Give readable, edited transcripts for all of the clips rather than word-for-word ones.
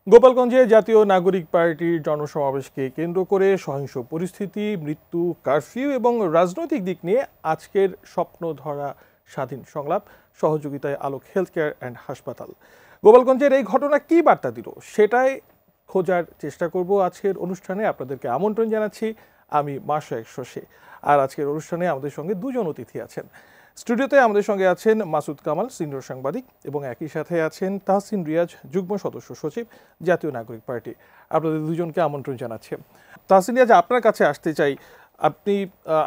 গোপালগঞ্জে জাতীয় নাগরিক পার্টির জনসমাবেশকে কেন্দ্র করে সহিংস পরিস্থিতি, মৃত্যু, কারফিউ এবং রাজনৈতিক দিক নিয়ে আজকের স্বপ্ন ধরা স্বাধীন সংলাপ, সহযোগিতায় আলোক হেলথ কেয়ার অ্যান্ড হাসপাতাল। গোপালগঞ্জের এই ঘটনা কি বার্তা দিল সেটাই খোঁজার চেষ্টা করব আজকের অনুষ্ঠানে। আপনাদেরকে আমন্ত্রণ জানাচ্ছি, আমি মাশরাফি শশী। আর আজকের অনুষ্ঠানে আমাদের সঙ্গে দুজন অতিথি আছেন। স্টুডিওতে আমাদের সঙ্গে আছেন মাসুদ কামাল, সিনিয়র সাংবাদিক, এবং একই সাথে আছেন তাহসিন রিয়াজ, যুগ্ম সদস্য সচিব, জাতীয় নাগরিক পার্টি। আপনাদের দুজনকে আমন্ত্রণ জানাচ্ছি। তাহসিন রিয়াজ, আপনার কাছে আসতে চাই। আপনি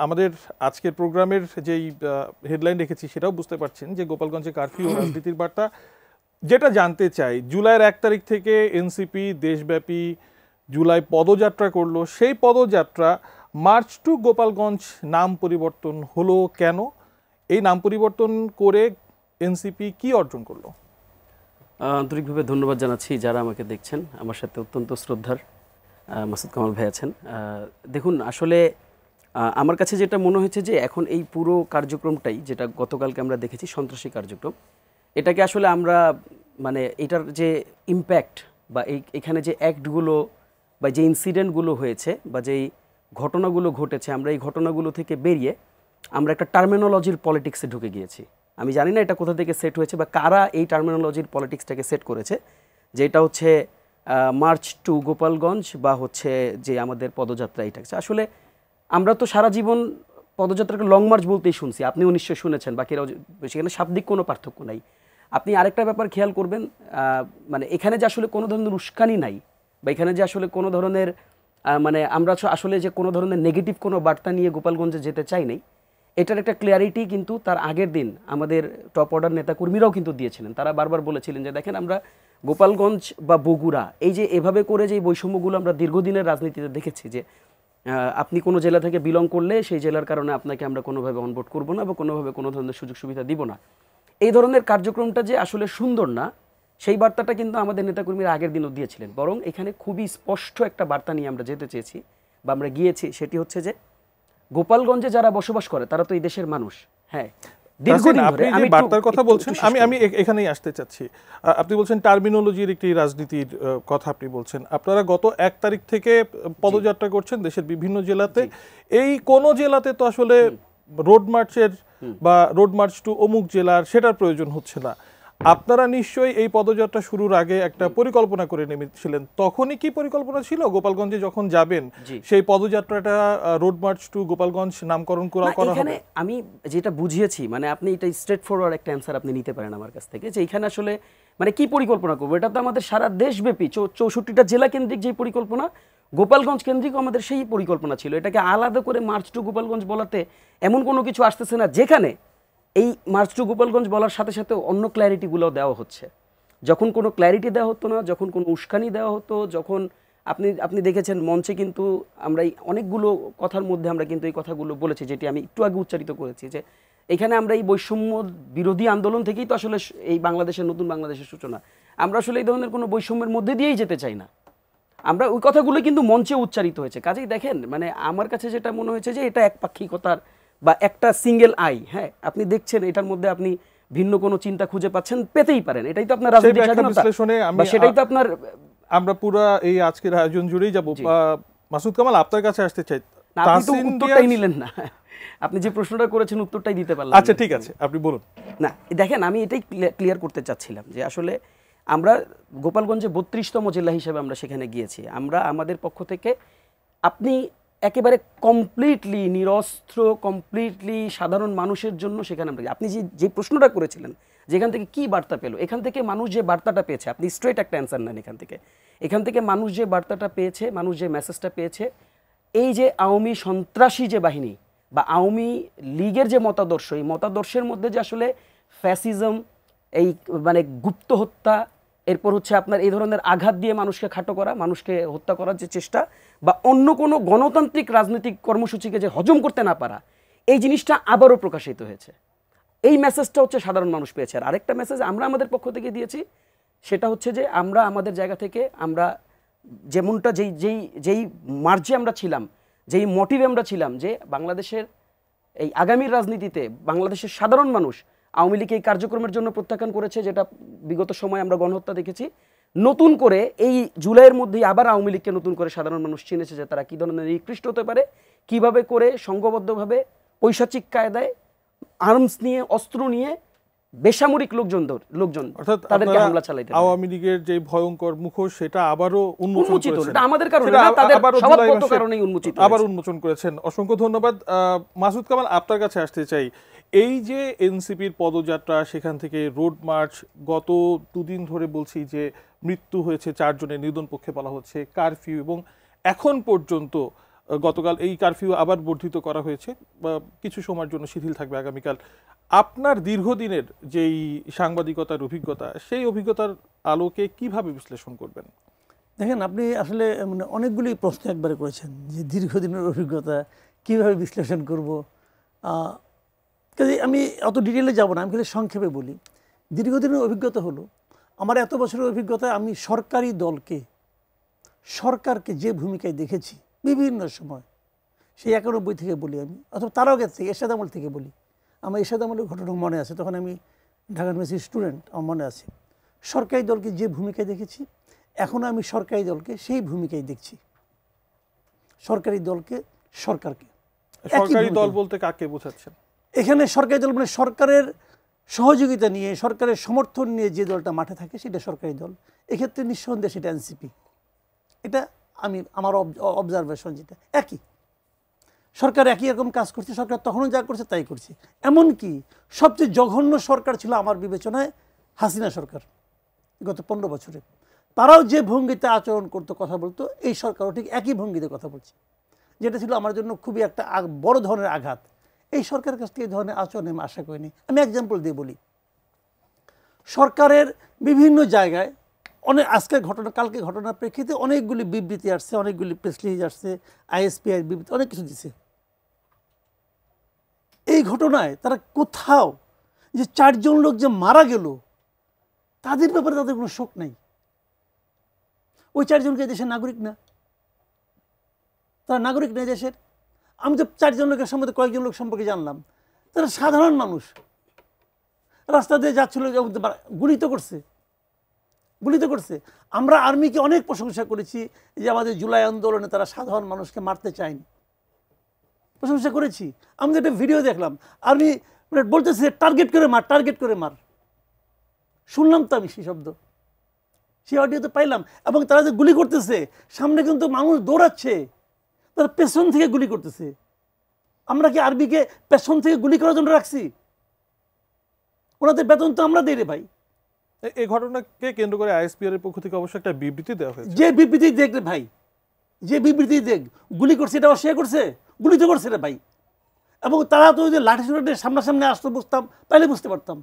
আমাদের আজকের প্রোগ্রামের যেই হেডলাইন রেখেছি সেটাও বুঝতে পারছেন যে গোপালগঞ্জে কারফিউ ও রাজনীতির বার্তা। যেটা জানতে চাই, জুলাইয়ের 1 তারিখ থেকে এনসিপি দেশব্যাপী জুলাই পদযাত্রা করলো। সেই পদযাত্রা মার্চ টু গোপালগঞ্জ নাম পরিবর্তন হলো কেন? এই নাম পরিবর্তন করে এনসিপি কি অর্জন করলো? আন্তরিকভাবে ধন্যবাদ জানাচ্ছি যারা আমাকে দেখছেন। আমার সাথে অত্যন্ত শ্রদ্ধার মাসুদ কামাল ভাই আছেন। দেখুন, আসলে আমার কাছে যেটা মনে হয়েছে যে এখন এই পুরো কার্যক্রমটাই, যেটা গতকালকে আমরা দেখেছি সন্ত্রাসী কার্যক্রম, এটাকে আসলে আমরা মানে এটার যে ইম্প্যাক্ট বা এখানে যে অ্যাক্টগুলো বা যে ইনসিডেন্টগুলো হয়েছে বা যেই ঘটনাগুলো ঘটেছে, আমরা এই ঘটনাগুলো থেকে বেরিয়ে আমরা একটা টার্মিনোলজির পলিটিক্সে ঢুকে গিয়েছি। আমি জানি না এটা কোথা থেকে সেট হয়েছে বা কারা এই টার্মিনোলজির পলিটিক্সটাকে সেট করেছে, যেটা হচ্ছে মার্চ টু গোপালগঞ্জ বা হচ্ছে যে আমাদের পদযাত্রা। এটা আসলে আমরা তো সারা জীবন পদযাত্রাকে লং মার্চ বলতেই শুনছি, আপনিও নিশ্চয়ই শুনেছেন, বাকিরাও। সেখানে শাব্দিক কোনো পার্থক্য নাই। আপনি আরেকটা ব্যাপার খেয়াল করবেন, মানে এখানে যে আসলে কোনো ধরনের উস্কানি নাই বা এখানে যে আসলে কোনো ধরনের মানে আমরা আসলে যে কোনো ধরনের নেগেটিভ কোনো বার্তা নিয়ে গোপালগঞ্জে যেতে চাই নাই, এটার একটা ক্লিয়ারিটি কিন্তু তার আগের দিন আমাদের টপ অর্ডার নেতাকর্মীরাও কিন্তু দিয়েছিলেন। তারা বারবার বলেছিলেন যে দেখেন, আমরা গোপালগঞ্জ বা বগুড়া এই যে এভাবে করে যে বৈষম্যগুলো আমরা দীর্ঘদিনের রাজনীতিতে দেখেছি, যে আপনি কোনো জেলা থেকে বিলং করলে সেই জেলার কারণে আপনাকে আমরা কোনোভাবে অনবোর্ড করবো না বা কোনোভাবে কোনো ধরনের সুযোগ সুবিধা দিব না, এই ধরনের কার্যক্রমটা যে আসলে সুন্দর না, সেই বার্তাটা কিন্তু আমাদের নেতাকর্মীরা আগের দিনও দিয়েছিলেন। বরং এখানে খুবই স্পষ্ট একটা বার্তা নিয়ে আমরা যেতে চেয়েছি বা আমরা গিয়েছি, সেটি হচ্ছে যে গোপালগঞ্জে যারা বসবাস করে তারা তো এই দেশের মানুষ। হ্যাঁ, আপনি যে বার্তার কথা বলছেন, আমি এখানেই আসতে চাচ্ছি। আপনি বলছেন টার্মিনোলজির একটি রাজনীতির কথা আপনি বলছেন। আপনারা গত 1 তারিখ থেকে পদযাত্রা করছেন দেশের বিভিন্ন জেলাতে। এই কোন জেলাতে তো আসলে রোড মার্চের বা রোড মার্চ টু অমুক জেলার সেটার প্রয়োজন হচ্ছে না। আপনারা নিশ্চয়ই এই পদযাত্রা শুরুর আগে একটা পরিকল্পনা করে নেমেছিলেন। তখনই কি পরিকল্পনা ছিল গোপালগঞ্জে যখন যাবেন সেই পদযাত্রাটা রোড মার্চ টু গোপালগঞ্জ নামকরণ করা হবে? আমি যেটা বুঝিয়েছি, মানে আপনি এটা স্ট্রেট ফরওয়ার্ড একটা অ্যান্সার আপনি নিতে পারেন আমার কাছ থেকে, যে এখানে আসলে মানে কি পরিকল্পনা করবো, এটা তো আমাদের সারা দেশব্যাপী 64টা জেলা কেন্দ্রিক যে পরিকল্পনা, গোপালগঞ্জ কেন্দ্রিক আমাদের সেই পরিকল্পনা ছিল। এটাকে আলাদা করে মার্চ টু গোপালগঞ্জ বলাতে এমন কোনো কিছু আসতেছে না, যেখানে এই মার্চ টু গোপালগঞ্জ বলার সাথে সাথে অন্য ক্ল্যারিটিগুলো দেওয়া হচ্ছে। যখন কোনো ক্ল্যারিটি দেওয়া হতো না, যখন কোনো উস্কানি দেওয়া হতো, যখন আপনি দেখেছেন মঞ্চে কিন্তু আমরা অনেকগুলো কথার মধ্যে আমরা কিন্তু এই কথাগুলো বলেছি, যেটি আমি একটু আগে উচ্চারিত করেছি, যে এখানে আমরা এই বৈষম্য বিরোধী আন্দোলন থেকেই তো আসলে এই বাংলাদেশের নতুন বাংলাদেশের সূচনা। আমরা আসলে এই ধরনের কোনো বৈষম্যের মধ্যে দিয়েই যেতে চাই না। আমরা ওই কথাগুলো কিন্তু মঞ্চে উচ্চারিত হয়েছে। কাজেই দেখেন, মানে আমার কাছে যেটা মনে হয়েছে যে এটা একপাক্ষিকতার বা একটা সিঙ্গেল আই। হ্যাঁ, আপনি দেখছেন এটার মধ্যে আপনি ভিন্ন কোনো চিন্তা খুঁজে পাচ্ছেন, পেতেই পারেন। এটাই তো আপনার রাজনৈতিক স্বাধীনতা, সেটাই তো আপনার। আমরা পুরো এই আজকের আয়োজন জুড়েই যাব। মাসুদ কামাল, আপনার কাছে আসতে চাই। আপনি তো উত্তরটাই নিলেন না, আপনি যে প্রশ্নটা করেছেন উত্তরটাই দিতে পারলেন। আচ্ছা, ঠিক আছে, আপনি বলুন। না, দেখেন, আমি এটাই ক্লিয়ার করতে চাচ্ছিলাম যে আসলে আমরা গোপালগঞ্জে 32তম জেলা হিসেবে আমরা সেখানে গিয়েছি। আমরা আমাদের পক্ষ থেকে আপনি একেবারে কমপ্লিটলি নিরস্ত্র, কমপ্লিটলি সাধারণ মানুষের জন্য সেখানে আমরা, আপনি যে প্রশ্নটা করেছিলেন যেখান থেকে কি বার্তা পেল, এখান থেকে মানুষ যে বার্তাটা পেয়েছে, আপনি স্ট্রেট একটা অ্যান্সার নেন এখান থেকে মানুষ যে বার্তাটা পেয়েছে, মানুষ যে মেসেজটা পেয়েছে, এই যে আওয়ামী সন্ত্রাসী যে বাহিনী বা আওয়ামী লীগের যে মতাদর্শ, এই মতাদর্শের মধ্যে যে আসলে ফ্যাসিজম, এই মানে গুপ্ত হত্যা, এরপর হচ্ছে আপনার এই ধরনের আঘাত দিয়ে মানুষকে খাটো করা, মানুষকে হত্যা করার যে চেষ্টা, বা অন্য কোনো গণতান্ত্রিক রাজনৈতিক কর্মসূচিকে যে হজম করতে না পারা, এই জিনিসটা আবারও প্রকাশিত হয়েছে। এই মেসেজটা হচ্ছে সাধারণ মানুষ পেয়েছে। আর আরেকটা মেসেজ আমরা আমাদের পক্ষ থেকে দিয়েছি, সেটা হচ্ছে যে আমরা আমাদের জায়গা থেকে আমরা যেমনটা যেই মার্জে আমরা ছিলাম, যেই মোটিভে আমরা ছিলাম, যে বাংলাদেশের এই আগামীর রাজনীতিতে বাংলাদেশের সাধারণ মানুষ আওয়ামী লীগ এই কার্যক্রমের জন্য প্রত্যাখ্যান করেছে, যেটা বিগত সময়ে আমরা গণহত্যা দেখেছি, নতুন করে এই জুলাইয়ের মধ্যেই আবার আওয়ামী লীগকে নতুন করে সাধারণ মানুষ চিনেছে যে তারা কী ধরনের নিকৃষ্ট হতে পারে, কিভাবে করে সংঘবদ্ধভাবে পৈশাচিক কায়দায় আর্মস নিয়ে অস্ত্র নিয়ে বেসামরিক লোকজন অর্থাৎ তাদেরকে হামলা চালাইতে পারে। আওয়ামী লীগের যে ভয়ঙ্কর মুখোশ সেটা আবারও উন্মোচিত, এটা আমাদের কারণে না, তাদের স্বভাবগত কারণেই উন্মোচিত, আবার উন্মোচন করেছেন। অসংখ্য ধন্যবাদ। মাসুদ কামাল, আপনার কাছে আসতে চাই, এই যে এনসিপির পদযাত্রা, সেখান থেকে রোড মার্চ, গত দুদিন ধরে বলছি যে মৃত্যু হয়েছে 4 জনের, নিধন পক্ষে বলা হচ্ছে কারফিউ, এবং এখন পর্যন্ত গতকাল এই কারফিউ আবার বর্ধিত করা হয়েছে, কিছু সময়ের জন্য শিথিল থাকবে আগামীকাল। আপনার দীর্ঘদিনের যেই সাংবাদিকতার অভিজ্ঞতা, সেই অভিজ্ঞতার আলোকে কিভাবে বিশ্লেষণ করবেন? দেখেন, আপনি আসলে মানে অনেকগুলি প্রশ্ন একবারে করেছেন যে দীর্ঘদিনের অভিজ্ঞতা কিভাবে বিশ্লেষণ করব। কাজে আমি অত ডিটেলে যাব না, আমি খালি সংক্ষেপে বলি। দীর্ঘদিনের অভিজ্ঞতা হলো, আমার এত বছরের অভিজ্ঞতা, আমি সরকারকে যে ভূমিকায় দেখেছি বিভিন্ন সময়, সেই 91 থেকে বলি আমি, অথবা তার আগে থেকে এরশাদ আমল থেকে বলি। আমার এরশাদ আমলের ঘটনা মনে আছে, তখন আমি ঢাকা ইউনিভার্সিটির স্টুডেন্ট, আমার মনে আছে। সরকারি দলকে যে ভূমিকায় দেখেছি, এখন আমি সরকারি দলকে সেই ভূমিকায় দেখছি। সরকারি দলকে সরকারকে, সরকারি দল বলতে কাকে বোঝাচ্ছেন এখানে? সরকারি দল মানে সরকারের সহযোগিতা নিয়ে, সরকারের সমর্থন নিয়ে যে দলটা মাঠে থাকে সেটা সরকারি দল। এক্ষেত্রে নিঃসন্দেহে সেটা এনসিপি। এটা আমার অবজারভেশন, যেটা একই। সরকার একই রকম কাজ করছে, সরকার তখনও যা করছে তাই করছে। এমনকি সবচেয়ে জঘন্য সরকার ছিল আমার বিবেচনায় হাসিনা সরকার, গত 15 বছরে। তারাও যে ভঙ্গিতে আচরণ করতো, কথা বলতো, এই সরকারও ঠিক একই ভঙ্গিতে কথা বলছে, যেটা ছিল আমার জন্য খুবই একটা বড় ধরনের আঘাত। এই সরকারের কাছ থেকে এই ধরনের আচরণ আমি আশা করিনি। আমি এক্সাম্পল দিয়ে বলি, সরকারের বিভিন্ন জায়গায় আজকের ঘটনা, কালকে ঘটনার প্রেক্ষিতে অনেকগুলি বিবৃতি আসছে, অনেকগুলি প্রেস রিলিজ আসছে, আইএসপিআই বিবৃতি, অনেক কিছু দিচ্ছে। এই ঘটনায় তারা কোথাও যে 4 জন লোক যে মারা গেল, তাদের ব্যাপারে তাদের কোনো শোক নাই। ওই 4 জনকে দেশের নাগরিক না, তারা নাগরিক নেই দেশের। আমি তো 4 জন লোকের সম্বন্ধে কয়েকজন লোক সম্পর্কে জানলাম, তারা সাধারণ মানুষ, রাস্তা দিয়ে যাচ্ছিল, গুলি তো করছে। আমরা আর্মিকে অনেক প্রশংসা করেছি যে আমাদের জুলাই আন্দোলনে তারা সাধারণ মানুষকে মারতে চায়নি, প্রশংসা করেছি। আমি একটা ভিডিও দেখলাম, আর্মি বলতেছে টার্গেট করে মার। শুনলাম তো আমি সেই শব্দ, সেই অডিও তো পাইলাম। এবং তারা যে গুলি করতেছে, সামনে কিন্তু মানুষ দৌড়াচ্ছে, তারা পেছন থেকে গুলি করতেছে। আমরা কি আর্মিকে পেছন থেকে গুলি করার জন্য রাখছি? ওনাদের বেতন তো আমরা দিই রে ভাই। এই ঘটনাকে কেন্দ্র করে আইএসপিআর এর পক্ষ থেকে অবশ্য একটা বিবৃতি দেওয়া হয়েছে। যে বিবৃতি দেখ রে ভাই, যে বিবৃতি দেখ, গুলি করছে এটা অস্বীকার করছে, গুলি তো করছে রে ভাই। এবং তারা তো যে লাঠি সোটা সামনাসামনি আসতো, বুঝতাম, তাইলে বুঝতে পারতাম।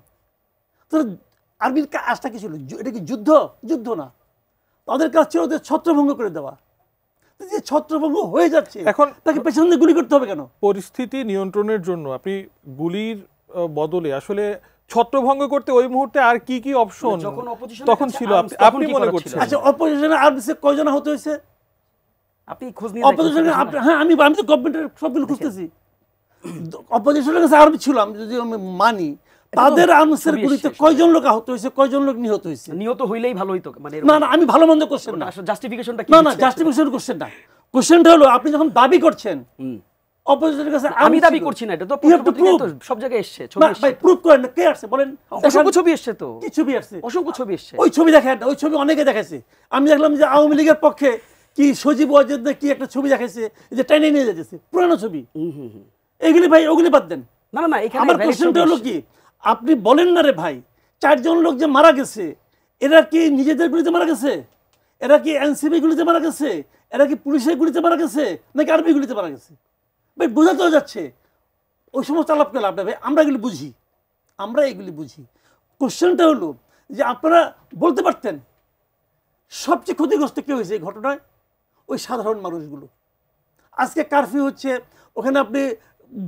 তো আর্মির কাজটা কি ছিল? এটা কি যুদ্ধ না, তাদের কাজ ছিল ওদের ছত্রভঙ্গ করে দেওয়া। যে ছত্রভঙ্গ হয়ে যাচ্ছে, এখন তাকে পেছন দিয়ে গুলি করতে হবে কেন? পরিস্থিতি নিয়ন্ত্রণের জন্য আপনি গুলির বদলে আসলে ছত্রভঙ্গ করতে ওই মুহূর্তে আর কি কি অপশন তখন ছিল আপনি মনে করছেন? আচ্ছা, অপোজিশনে আর্মিতে কয়জন আহত হয়েছে আপনি খোঁজ নিয়ে অপোজিশনে? হ্যাঁ, আমি তো গভর্নমেন্টের সবগুলো খুঁজতেছি। অপোজিশনের কাছে আর্মি ছিল, আমি যদি আমি মানি, তাদের আর্মসের গুলিতে কয়জন লোক আহত হয়েছে, কয়জন লোক নিহত হয়েছে? নিহত হইলেই ভালো হইতো, মানে না, আমি ভালো মন্দ কোশ্চেন না, জাস্টিফিকেশনটা কি? না, জাস্টিফিকেশন কোশ্চেন না। কোশ্চেনটা হলো, আপনি যখন দাবি করছেন অপোজিশনের কাছে, আমি দাবি করছি না, এটা তো সব জায়গায় এসেছে, ছবি এসেছে। ভাই প্রুফ করেন না, কে আসছে বলেন? অসংখ্য ছবি এসেছে, তো কি ছবি আসছে? অসংখ্য ছবি এসেছে। ওই ছবি দেখেন, ওই ছবি অনেকে দেখাইছে। আমি দেখলাম যে আওয়ামী লীগের পক্ষে কি সজীব ওয়াজেদ কি একটা ছবি দেখাইছে, যে টেনে নিয়ে যাচ্ছে, পুরানো ছবি। এগুলি ভাই, ওগুলি বাদ দেন। না, এখানে আমার কোশ্চেনটা হলো কি, আপনি বলেন না রে ভাই, 4 জন লোক যে মারা গেছে, এরা কি নিজেদের গুলিতে মারা গেছে? এরা কি এনসিবি গুলিতে মারা গেছে? এরা কি পুলিশের গুলিতে মারা গেছে, নাকি আর্মি গুলিতে মারা গেছে? ভাই বোঝা তো যাচ্ছে। ওই সমস্ত আলাপ করলে আপনার ভাই, আমরা এগুলি বুঝি। কোশ্চেনটা হলো যে আপনারা বলতে পারতেন সবচেয়ে ক্ষতিগ্রস্ত কে হয়েছে এই ঘটনায়? ওই সাধারণ মানুষগুলো। আজকে কারফিউ হচ্ছে, ওখানে আপনি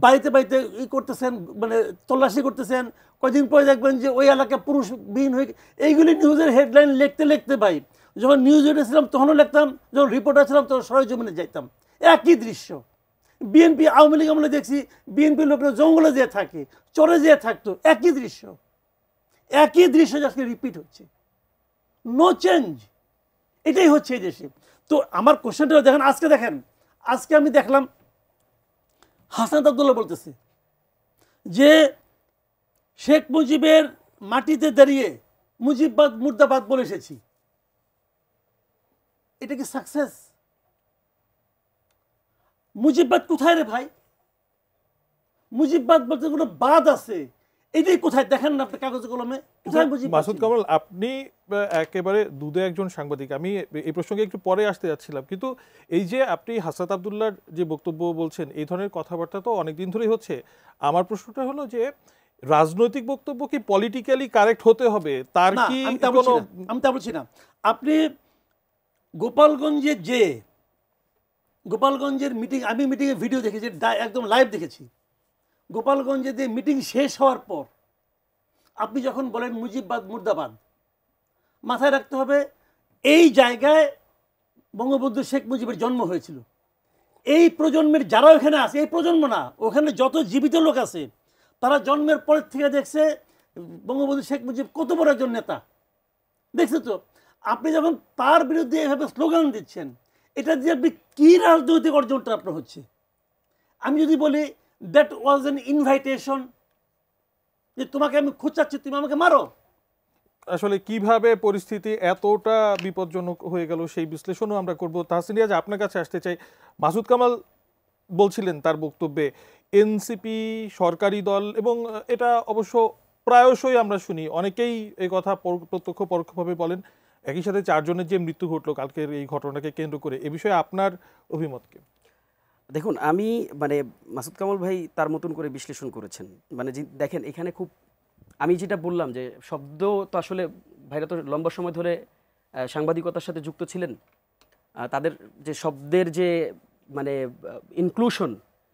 বাড়িতে করতেছেন, মানে তল্লাশি করতেছেন, কয়দিন পরে দেখবেন যে ওই এলাকা পুরুষবিহীন হয়ে। এইগুলি নিউজের হেডলাইন লিখতে ভাই, যখন নিউজ ছিলাম তখনও লিখতাম, যখন রিপোর্টার ছিলাম তখন সরেজমিনে যাইতাম, একই দৃশ্য। বিএনপি আওয়ামী লীগ আমরা দেখছি, বিএনপি লোকরা জঙ্গলে যেয়ে থাকে, চরে যেয়ে থাকতো, একই দৃশ্য আজকে রিপিট হচ্ছে। No change. এটাই হচ্ছে এই দেশে। তো আমার কোশ্চেনটা দেখেন, আজকে আমি দেখলাম হাসনাত আব্দুল্লাহ বলতেছে যে শেখ মুজিবের মাটিতে দাঁড়িয়ে মুজিববাদ মুর্দাবাদ বলে এসেছি। এটা কি সাকসেস? মুজিববাদ কোথায় রে ভাই? মুজিববাদ বলতে কোনো বাদ আছে, এটাই কোথায় দেখেন না আপনি কাগজে কলমে? কোথায় মুজিববাদ? মাসুদ কামাল, আপনি একেবারে দুধে একজন সাংবাদিক, আমি এই প্রসঙ্গে একটু পরে আসতে যাচ্ছিলাম, কিন্তু এই যে আপনি হাসনাত আব্দুল্লাহর যে বক্তব্য বলছেন, এই ধরনের কথাবার্তা তো অনেকদিন ধরেই হচ্ছে। আমার প্রশ্নটা হলো যে রাজনৈতিক বক্তব্য কি পলিটিক্যালি কারেক্ট হতে হবে? তার না, কি আমি তা বলছি না। আপনি গোপালগঞ্জের মিটিং, আমি মিটিংয়ের ভিডিও দেখেছি, একদম লাইভ দেখেছি। গোপালগঞ্জে যে মিটিং শেষ হওয়ার পর আপনি যখন বলেন মুজিববাদ মুর্দাবাদ, মাথায় রাখতে হবে এই জায়গায় বঙ্গবন্ধু শেখ মুজিবের জন্ম হয়েছিল। এই প্রজন্মের যারা ওখানে আছে, এই প্রজন্ম না, ওখানে যত জীবিত লোক আছে তারা জন্মের পরের থেকে দেখছে বঙ্গবন্ধু শেখ মুজিব কত বড় একজন নেতা, দেখছে। তো আপনি যখন তার বিরুদ্ধে এভাবে স্লোগান দিচ্ছেন, এটা দিয়ে আপনি কী রাজনৈতিক অর্জনটা আপনার হচ্ছে? আমি যদি বলি দ্যাট ওয়াজ অ্যান ইনভাইটেশন, যে তোমাকে আমি খোঁচাচ্ছি, তুমি আমাকে মারো। আসলে কিভাবে পরিস্থিতি এতটা বিপজ্জনক হয়ে গেল সেই বিশ্লেষণও আমরা করব। তাহসিন রিয়াজ, আপনার কাছে আসতে চাই। মাসুদ কামাল বলছিলেন তার বক্তব্যে এনসিপি সরকারি দল, এবং এটা অবশ্য প্রায়শই আমরা শুনি, অনেকেই এই কথা প্রত্যক্ষ পরোক্ষভাবে বলেন, একই সাথে 4 জনের যে মৃত্যু ঘটলো কালকের এই ঘটনাকে কেন্দ্র করে, এ বিষয়ে আপনার অভিমত কি? দেখুন, আমি মাসুদ কামাল ভাই তার মতন করে বিশ্লেষণ করেছেন। দেখেন, এখানে খুব আমি যেটা বললাম যে শব্দ তো আসলে ভাইরা তো লম্বা সময় ধরে সাংবাদিকতার সাথে যুক্ত ছিলেন, তাদের যে শব্দের যে ইনক্লুশন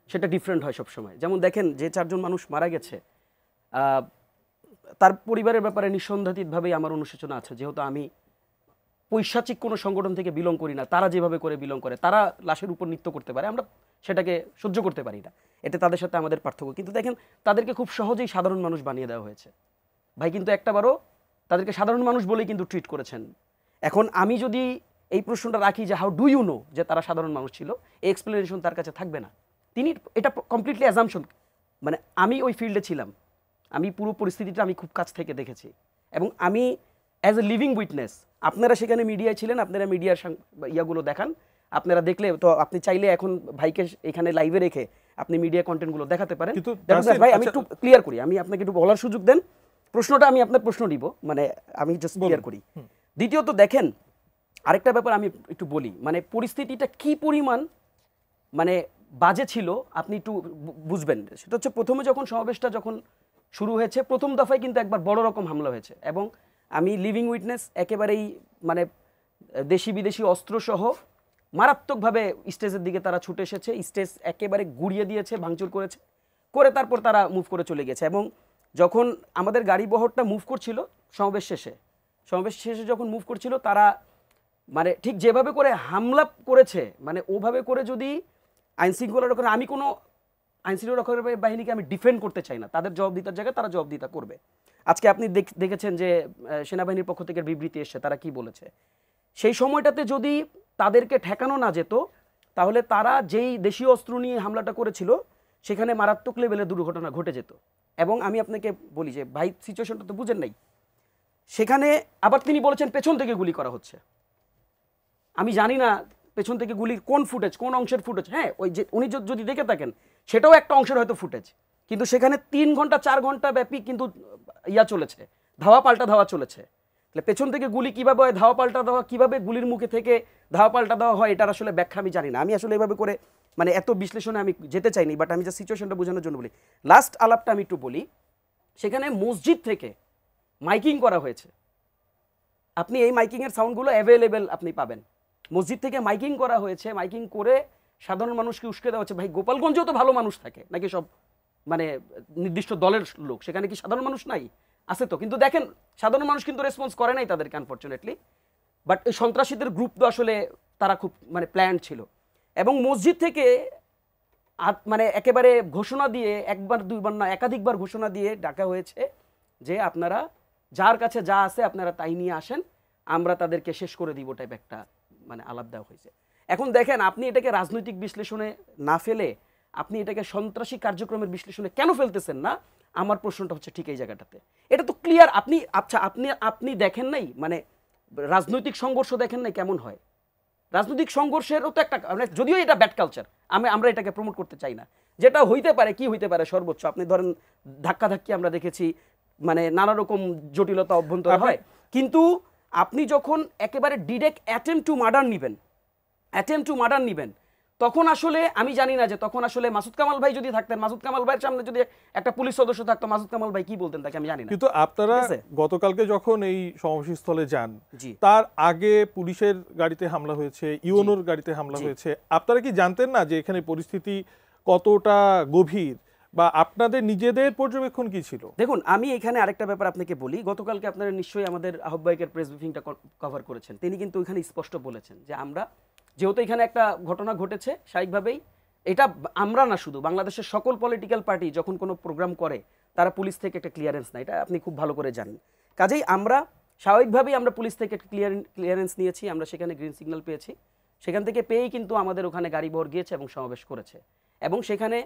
সেটা ডিফারেন্ট হয় সব সময়। যেমন দেখেন, যে 4 জন মানুষ মারা গেছে, তার পরিবারের ব্যাপারে নিঃসন্দেহাতীতভাবেই আমার অনুশোচনা আছে, যেহেতু আমি পৈশাচিক কোনো সংগঠন থেকে বিলং করি না। তারা যেভাবে করে বিলং করে, তারা লাশের উপর নৃত্য করতে পারে, আমরা সেটাকে সহ্য করতে পারি না। এতে তাদের সাথে আমাদের পার্থক্য। কিন্তু দেখেন, তাদেরকে খুব সহজেই সাধারণ মানুষ বানিয়ে দেওয়া হয়েছে ভাই, কিন্তু একটাবারও তাদেরকে সাধারণ মানুষ বলেই কিন্তু ট্রিট করেছেন। এখন আমি যদি এই প্রশ্নটা রাখি যে হাউ ডু ইউ নো যে তারা সাধারণ মানুষ ছিল, এই এক্সপ্লেনেশন তার কাছে থাকবে না। তিনি এটা কমপ্লিটলি অ্যাজাম্পশন, আমি ওই ফিল্ডে ছিলাম, আমি পুরো পরিস্থিতিটা আমি খুব কাছ থেকে দেখেছি, এবং আমি অ্যাজ এ লিভিং উইটনেস, আপনারা সেখানে মিডিয়ায় ছিলেন, আপনারা মিডিয়ার ইয়াগুলো দেখান, আপনারা দেখলে তো আপনি চাইলে এখন ভাইকে এখানে লাইভে রেখে আপনি মিডিয়া কন্টেন্টগুলো দেখাতে পারেন। ভাই, আমি একটু ক্লিয়ার করি, আমি আপনাকে একটু বলার সুযোগ দেন। প্রশ্নটা আমি আপনার প্রশ্ন দিব, আমি জাস্ট ক্লিয়ার করি। দ্বিতীয়ত দেখেন, আরেকটা ব্যাপার আমি একটু বলি, পরিস্থিতিটা কি পরিমাণ বাজে ছিল আপনি একটু বুঝবেন। সেটা হচ্ছে, প্রথমে যখন সমাবেশটা যখন শুরু হয়েছে, প্রথম দফায় কিন্তু একবার বড় রকম হামলা হয়েছে, এবং আমি লিভিং উইটনেস, একেবারেই দেশি বিদেশি অস্ত্রসহ মারাত্মকভাবে স্টেজের দিকে তারা ছুটে এসেছে, স্টেজ একেবারে গুড়িয়ে দিয়েছে, ভাঙচুর করেছে, করে তারপর তারা মুভ করে চলে গেছে। এবং যখন আমাদের গাড়ি বহরটা মুভ করছিল সমাবেশ শেষে যখন মুভ করছিল, তারা ঠিক যেভাবে করে হামলা করেছে, ওভাবে করে যদি আইনশৃঙ্খলা রক্ষা, আমি কোনো আইনশৃঙ্খলা রক্ষা বাহিনীকে আমি ডিফেন্ড করতে চাই না, তাদের জবাবদিহিতার জায়গায় তারা জবাবদিহিতা করবে। আজকে আপনি দেখেছেন যে সেনাবাহিনীর পক্ষ থেকে বিবৃতি এসছে, তারা কি বলেছে। সেই সময়টাতে যদি তাদেরকে ঠেকানো না যেত, তাহলে তারা যেই দেশীয় অস্ত্র নিয়ে হামলাটা করেছিল, সেখানে মারাত্মক লেভেলে দুর্ঘটনা ঘটে যেত। এবং আমি আপনাকে বলি যে ভাই, সিচুয়েশনটা তো বুঝেন নাই, সেখানে আবার তিনি বলেছেন পেছন থেকে গুলি করা হচ্ছে। আমি জানি না পেছন থেকে গুলির কোন ফুটেজ, কোন অংশের ফুটেজ। হ্যাঁ, ওই যে উনি যদি দেখে থাকেন, সেটাও একটা অংশের হয়তো ফুটেজ, কিন্তু সেখানে 3 ঘন্টা 4 ঘন্টা ব্যাপী কিন্তু চলেছে, ধাওয়া পাল্টা ধাওয়া চলেছে। তাহলে পেছন থেকে গুলি কীভাবে হয়, ধাওয়া পাল্টা দেওয়া কীভাবে, গুলির মুখে থেকে ধাওয়া পাল্টা দেওয়া হয়, এটার আসলে ব্যাখ্যা আমি জানি না। আমি আসলে এভাবে করে এত বিশ্লেষণে আমি যেতে চাইনি, বাট আমি যে সিচুয়েশনটা বোঝানোর জন্য বলি। লাস্ট আলাপটা আমি একটু বলি, সেখানে মসজিদ থেকে মাইকিং করা হয়েছে, আপনি এই মাইকিংয়ের সাউন্ডগুলো অ্যাভেলেবেল আপনি পাবেন। মসজিদ থেকে মাইকিং করা হয়েছে, মাইকিং করে সাধারণ মানুষকে উস্কে দেওয়া হচ্ছে। ভাই, গোপালগঞ্জেও তো ভালো মানুষ থাকে নাকি, সব নির্দিষ্ট দলের লোক, সেখানে কি সাধারণ মানুষ নাই? আছে তো। কিন্তু দেখেন, সাধারণ মানুষ কিন্তু রেসপন্স করে নাই তাদেরকে, আনফর্চুনেটলি। বাট এই সন্ত্রাসীদের গ্রুপ তো আসলে তারা খুব প্ল্যান্ড ছিল, এবং মসজিদ থেকে একেবারে ঘোষণা দিয়ে, একবার দুইবার না একাধিকবার ঘোষণা দিয়ে ডাকা হয়েছে যে আপনারা যার কাছে যা আছে আপনারা তাই নিয়ে আসেন, আমরা তাদেরকে শেষ করে দিব টাইপ একটা মানে আলাপ দেওয়া হয়েছে। এখন দেখেন আপনি এটাকে রাজনৈতিক বিশ্লেষণে না ফেলে আপনি এটাকে সন্ত্রাসী কার্যক্রমের বিশ্লেষণে কেন ফেলতেছেন না, আমার প্রশ্নটা হচ্ছে ঠিক এই জায়গাটাতে। এটা তো ক্লিয়ার। আপনি আচ্ছা আপনি দেখেন নাই মানে রাজনৈতিক সংঘর্ষ দেখেন নাই কেমন হয়? রাজনৈতিক সংঘর্ষেরও তো একটা মানে যদিও এটা ব্যাড কালচার, আমরা এটাকে প্রমোট করতে চাই না, যেটা হইতে পারে কি হইতে পারে সর্বোচ্চ আপনি ধরেন ধাক্কাধাক্কি আমরা দেখেছি, মানে নানা রকম জটিলতা অভ্যন্তরে হয়। কিন্তু আপনি যখন একেবারে ডিরেক্ট অ্যাটেম্প টু মার্ডার নিবেন তখন আসলে আমি জানি না যে তখন আসলে মাসুদ কামাল ভাই যদি থাকতেন, মাসুদ কামাল ভাইয়ের সামনে যদি একটা পুলিশ সদস্য থাকতো, মাসুদ কামাল ভাই কি বলতেন তাকে আমি জানি না। কিন্তু আপনারা গতকালকে যখন এই সমাবেশস্থলে যান তার আগে পুলিশের গাড়িতে হামলা হয়েছে, ইউএনওর গাড়িতে হামলা হয়েছে, আপনারা কি জানতেন না যে এখানে পরিস্থিতি কতটা গভীর বা আপনাদের নিজেদের পর্যবেক্ষণ কি ছিল? দেখুন আমি এখানে আরেকটা ব্যাপার আপনাকে বলি, গতকালকে আপনারা নিশ্চয়ই আমাদের আহ্বায়কের প্রেস ব্রিফিংটা কভার করেছেন, তিনি কিন্তু এখানে স্পষ্ট বলেছেন যে আমরা যেহেতু এখানে একটা ঘটনা ঘটেছে স্বাভাবিকভাবেই এটা আমরা না শুধু বাংলাদেশের সকল পলিটিক্যাল পার্টি যখন কোনো প্রোগ্রাম করে তারা পুলিশ থেকে একটা ক্লিয়ারেন্স নেয়, এটা আপনি খুব ভালো করে জানেন। কাজেই আমরা স্বাভাবিকভাবেই আমরা পুলিশ থেকে একটা ক্লিয়ারেন্স নিয়েছি, আমরা সেখানে গ্রিন সিগন্যাল পেয়েছি, সেখান থেকে পেয়েই কিন্তু আমাদের ওখানে গাড়ি বহর গিয়েছে এবং সমাবেশ করেছে এবং সেখানে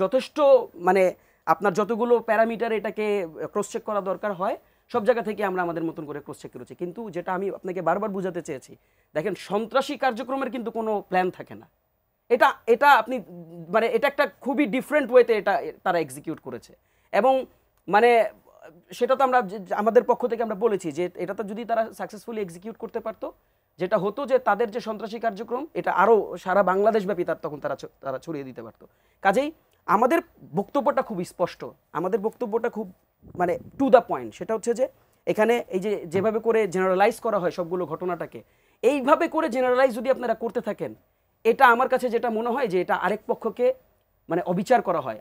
যথেষ্ট মানে আপনার যতগুলো প্যারামিটার এটাকে ক্রস চেক করা দরকার হয় সব জায়গা থেকে আমরা আমাদের মতন করে ক্রস চেক করেছি। কিন্তু যেটা আমি আপনাকে বারবার বোঝাতে চেয়েছি, দেখেন সন্ত্রাসী কার্যক্রমের কিন্তু কোনো প্ল্যান থাকে না, এটা আপনি মানে এটা একটা খুবই ডিফারেন্ট ওয়েতে এটা তারা এক্সিকিউট করেছে এবং মানে সেটা তো আমরা আমাদের পক্ষ থেকে আমরা বলেছি যে এটা তো যদি তারা সাকসেসফুলি এক্সিকিউট করতে পারতো যেটা হতো যে তাদের যে সন্ত্রাসী কার্যক্রম এটা আরও সারা বাংলাদেশব্যাপী তখন তারা ছড়িয়ে দিতে পারতো। কাজেই আমাদের বক্তব্যটা খুব স্পষ্ট, আমাদের বক্তব্যটা খুব মানে টু দ্য পয়েন্ট, সেটা হচ্ছে যে এখানে এই যে যেভাবে করে জেনারেলাইজ করা হয় সবগুলো ঘটনাটাকে, এইভাবে করে জেনারেলাইজ যদি আপনারা করতে থাকেন এটা আমার কাছে যেটা মনে হয় যে এটা আরেক পক্ষকে মানে অবিচার করা হয়।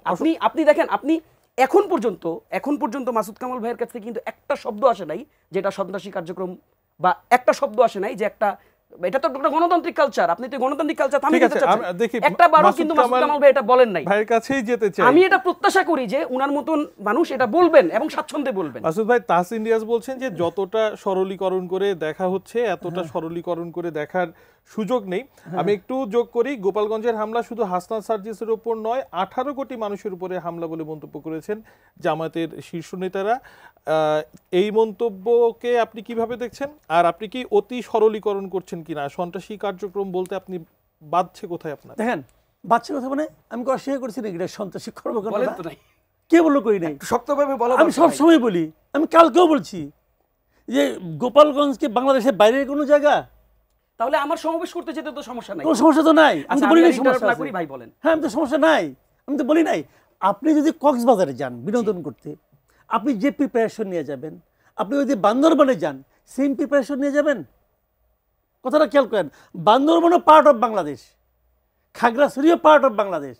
আপনি দেখেন আপনি এখন পর্যন্ত মাসুদ কামাল ভাইয়ের কাছ থেকে কিন্তু একটা শব্দ আসে নাই যেটা সন্ত্রাসী কার্যক্রম বা একটা শব্দ আসে নাই যে একটা এটা তো একটা গণতান্ত্রিক কালচার, আপনি তো গণতান্ত্রিক কালচার থামিয়ে দিতে চাচ্ছেন, একটা বারও কিন্তু মাসুদ কামাল ভাই এটা বলেন নাই। ভাইয়ের কাছেই যেতে চাই, আমি এটা প্রত্যাশা করি যে উনার মতন মানুষ এটা বলবেন এবং স্বাচ্ছন্দ্যে বলবেন। মাসুদ ভাই তাহসিন রিয়াজ বলছেন যে যতটা সরলীকরণ করে দেখা হচ্ছে এতটা সরলীকরণ করে দেখার সুযোগ নেই। আমি একটু যোগ করি, গোপালগঞ্জের হামলা শুধু হাসনাত সার্জিসের উপর নয় 18 কোটি মানুষের উপরে হামলা বলে মন্তব্য করেছেন জামায়াতের শীর্ষ নেতারা। এই মন্তব্যকে আপনি কিভাবে দেখছেন, আর আপনি কি অতি সরলীকরণ করছেন কিনা? সন্ত্রাসী কার্যক্রম বলতে আপনি বাদছে কোথায় আপনার? দেখেন বাচ্চা কথা মানে আমি কি অস্বীকার করছি নাকি এটা সন্ত্রাসী কর্মকাণ্ড? কে বললো করি নাই? শক্তভাবে বলা, আমি সবসময় বলি, আমি কালকেও বলছি যে গোপালগঞ্জকে বাংলাদেশের বাইরের কোনো জায়গা, তাহলে আমার সমাবেশ করতে যেতে তো সমস্যা নাই, কোনো সমস্যা তো নাই। আমি তো বলি নাই সমস্যা না করি ভাই বলেন, হ্যাঁ আমি তো সমস্যা নাই, আমি তো বলি নাই। আপনি যদি কক্সবাজারে যান বিনোদন করতে, আপনি যে প্রিপারেশন নিয়ে যাবেন, আপনি যদি বান্দরবানে যান সেম প্রিপারেশন নিয়ে যাবেন। কথাটা খেয়াল করেন, বান্দরবানও পার্ট অফ বাংলাদেশ, খাগড়াছড়িও পার্ট অফ বাংলাদেশ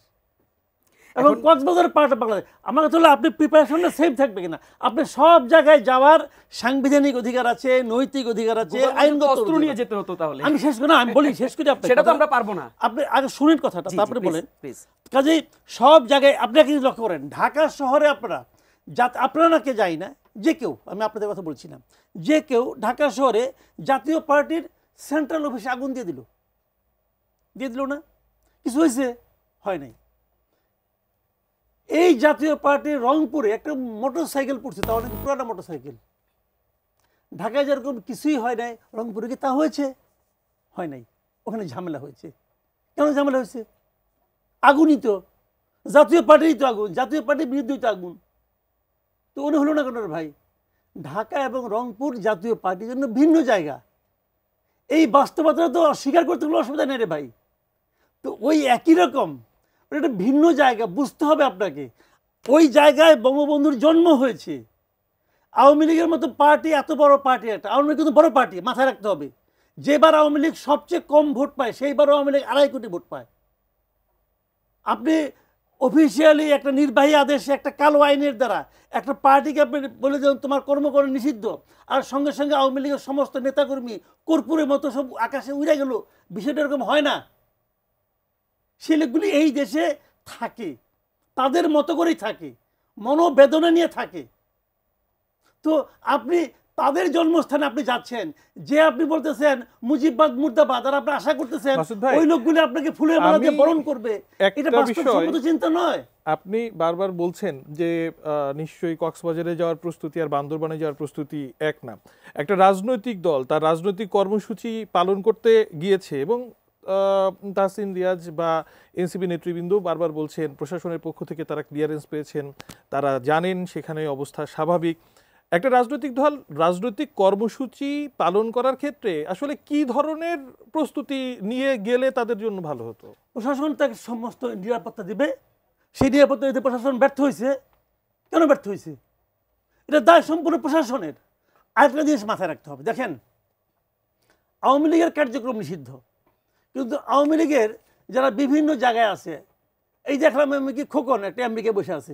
এবং কক্সবাজার পার্ট অফ বাংলাদেশ। আমার কথা হলো আপনি প্রিপারেশনটা সেম থাকবে কিনা। আপনি সব জায়গায় যাওয়ার সাংবিধানিক অধিকার আছে, নৈতিক অধিকার আছে, আইনগত অস্ত্র নিয়ে যেতে হতো। তাহলে আমি শেষ করি না, আমি বলি শেষ করি, আপনি সেটা তো আমরা পারবো না। আপনি আগে শুনেন কথাটা তারপরে বলেন। কাজেই সব জায়গায় আপনি কিন্তু লক্ষ্য করেন, ঢাকা শহরে আপনারা না কে যাই না, যে কেউ, আমি আপনাদের কথা বলছি না, যে কেউ ঢাকা শহরে জাতীয় পার্টির সেন্ট্রাল অফিসে আগুন দিয়ে দিল না? কিছু হয়েছে? হয় নাই। এই জাতীয় পার্টির রংপুরে একটা মোটরসাইকেল পড়ছে, তাও নাকি পুরানা মোটরসাইকেল। ঢাকায় যেরকম কিছুই হয় নাই, রংপুরে কি তা হয়েছে? হয় নাই। ওখানে ঝামেলা হয়েছে। কেন ঝামেলা হয়েছে? আগুনই তো, জাতীয় পার্টিরই তো আগুন, জাতীয় পার্টির বিরুদ্ধেই তো আগুন। তো উনি হলো না কেন ভাই? ঢাকা এবং রংপুর জাতীয় পার্টির জন্য ভিন্ন জায়গা। এই বাস্তবতা তো অস্বীকার করতে কোনো অসুবিধা নেই রে ভাই। তো ওই একই রকম একটা ভিন্ন জায়গা বুঝতে হবে আপনাকে। ওই জায়গায় বঙ্গবন্ধুর জন্ম হয়েছে। আওয়ামী লীগের মতো পার্টি, এত বড় পার্টি, একটা আওয়ামী লীগ কিন্তু বড় পার্টি, মাথায় রাখতে হবে। যেবার আওয়ামী লীগ সবচেয়ে কম ভোট পায় সেইবার আওয়ামী লীগ 2.5 কোটি ভোট পায়। আপনি অফিসিয়ালি একটা নির্বাহী আদেশে একটা কালো আইনের দ্বারা একটা পার্টিকে আপনি বলে দেন তোমার কর্মকরণ নিষিদ্ধ, আর সঙ্গে সঙ্গে আওয়ামী লীগের সমস্ত নেতাকর্মী কর্পূরের মতো সব আকাশে উড়ে গেল, বিষয়টা এরকম হয় না। সে লোকগুলি এই দেশে থাকে, তাদের মতো করেই থাকে, মনোবেদনা নিয়ে থাকে। তো আপনি তাদের জন্মস্থানে আপনি যাচ্ছেন, যে আপনি বলতেছেন মুজিববাদ মুর্দাবাদ, আর আপনি আশা করতেছেন মাসুদ ভাই, ওই লোকগুলো আপনাকে ফুলের মালা দিয়ে বরণ করবে। একটা এটা বাস্তবসম্মত চিন্তা নয়। আপনি বারবার বলছেন যে নিশ্চয়ই কক্সবাজারে যাওয়ার প্রস্তুতি আর বান্দরবানে যাওয়ার প্রস্তুতি এক না। একটা রাজনৈতিক দল তার রাজনৈতিক কর্মসূচি পালন করতে গিয়েছে এবং তাহসিন রিয়াজ বা এনসিপি নেতৃবৃন্দ বারবার বলছেন প্রশাসনের পক্ষ থেকে তারা ক্লিয়ারেন্স পেয়েছেন, তারা জানেন সেখানে অবস্থা স্বাভাবিক। একটা রাজনৈতিক দল রাজনৈতিক কর্মসূচি পালন করার ক্ষেত্রে আসলে কি ধরনের প্রস্তুতি নিয়ে গেলে তাদের জন্য ভালো হতো? প্রশাসন তাকে সমস্ত নিরাপত্তা দিবে। সেই নিরাপত্তা দিতে প্রশাসন ব্যর্থ হয়েছে। কেন ব্যর্থ হয়েছে? এটা দায় সম্পূর্ণ প্রশাসনের। আরেকটা জিনিস মাথায় রাখতে হবে, দেখেন আওয়ামী লীগের কার্যক্রম নিষিদ্ধ, কিন্তু আওয়ামী লীগের যারা বিভিন্ন জায়গায় আছে, এই দেখলাম আমি কি খোকন একটা আমেরিকায় বসে আছে,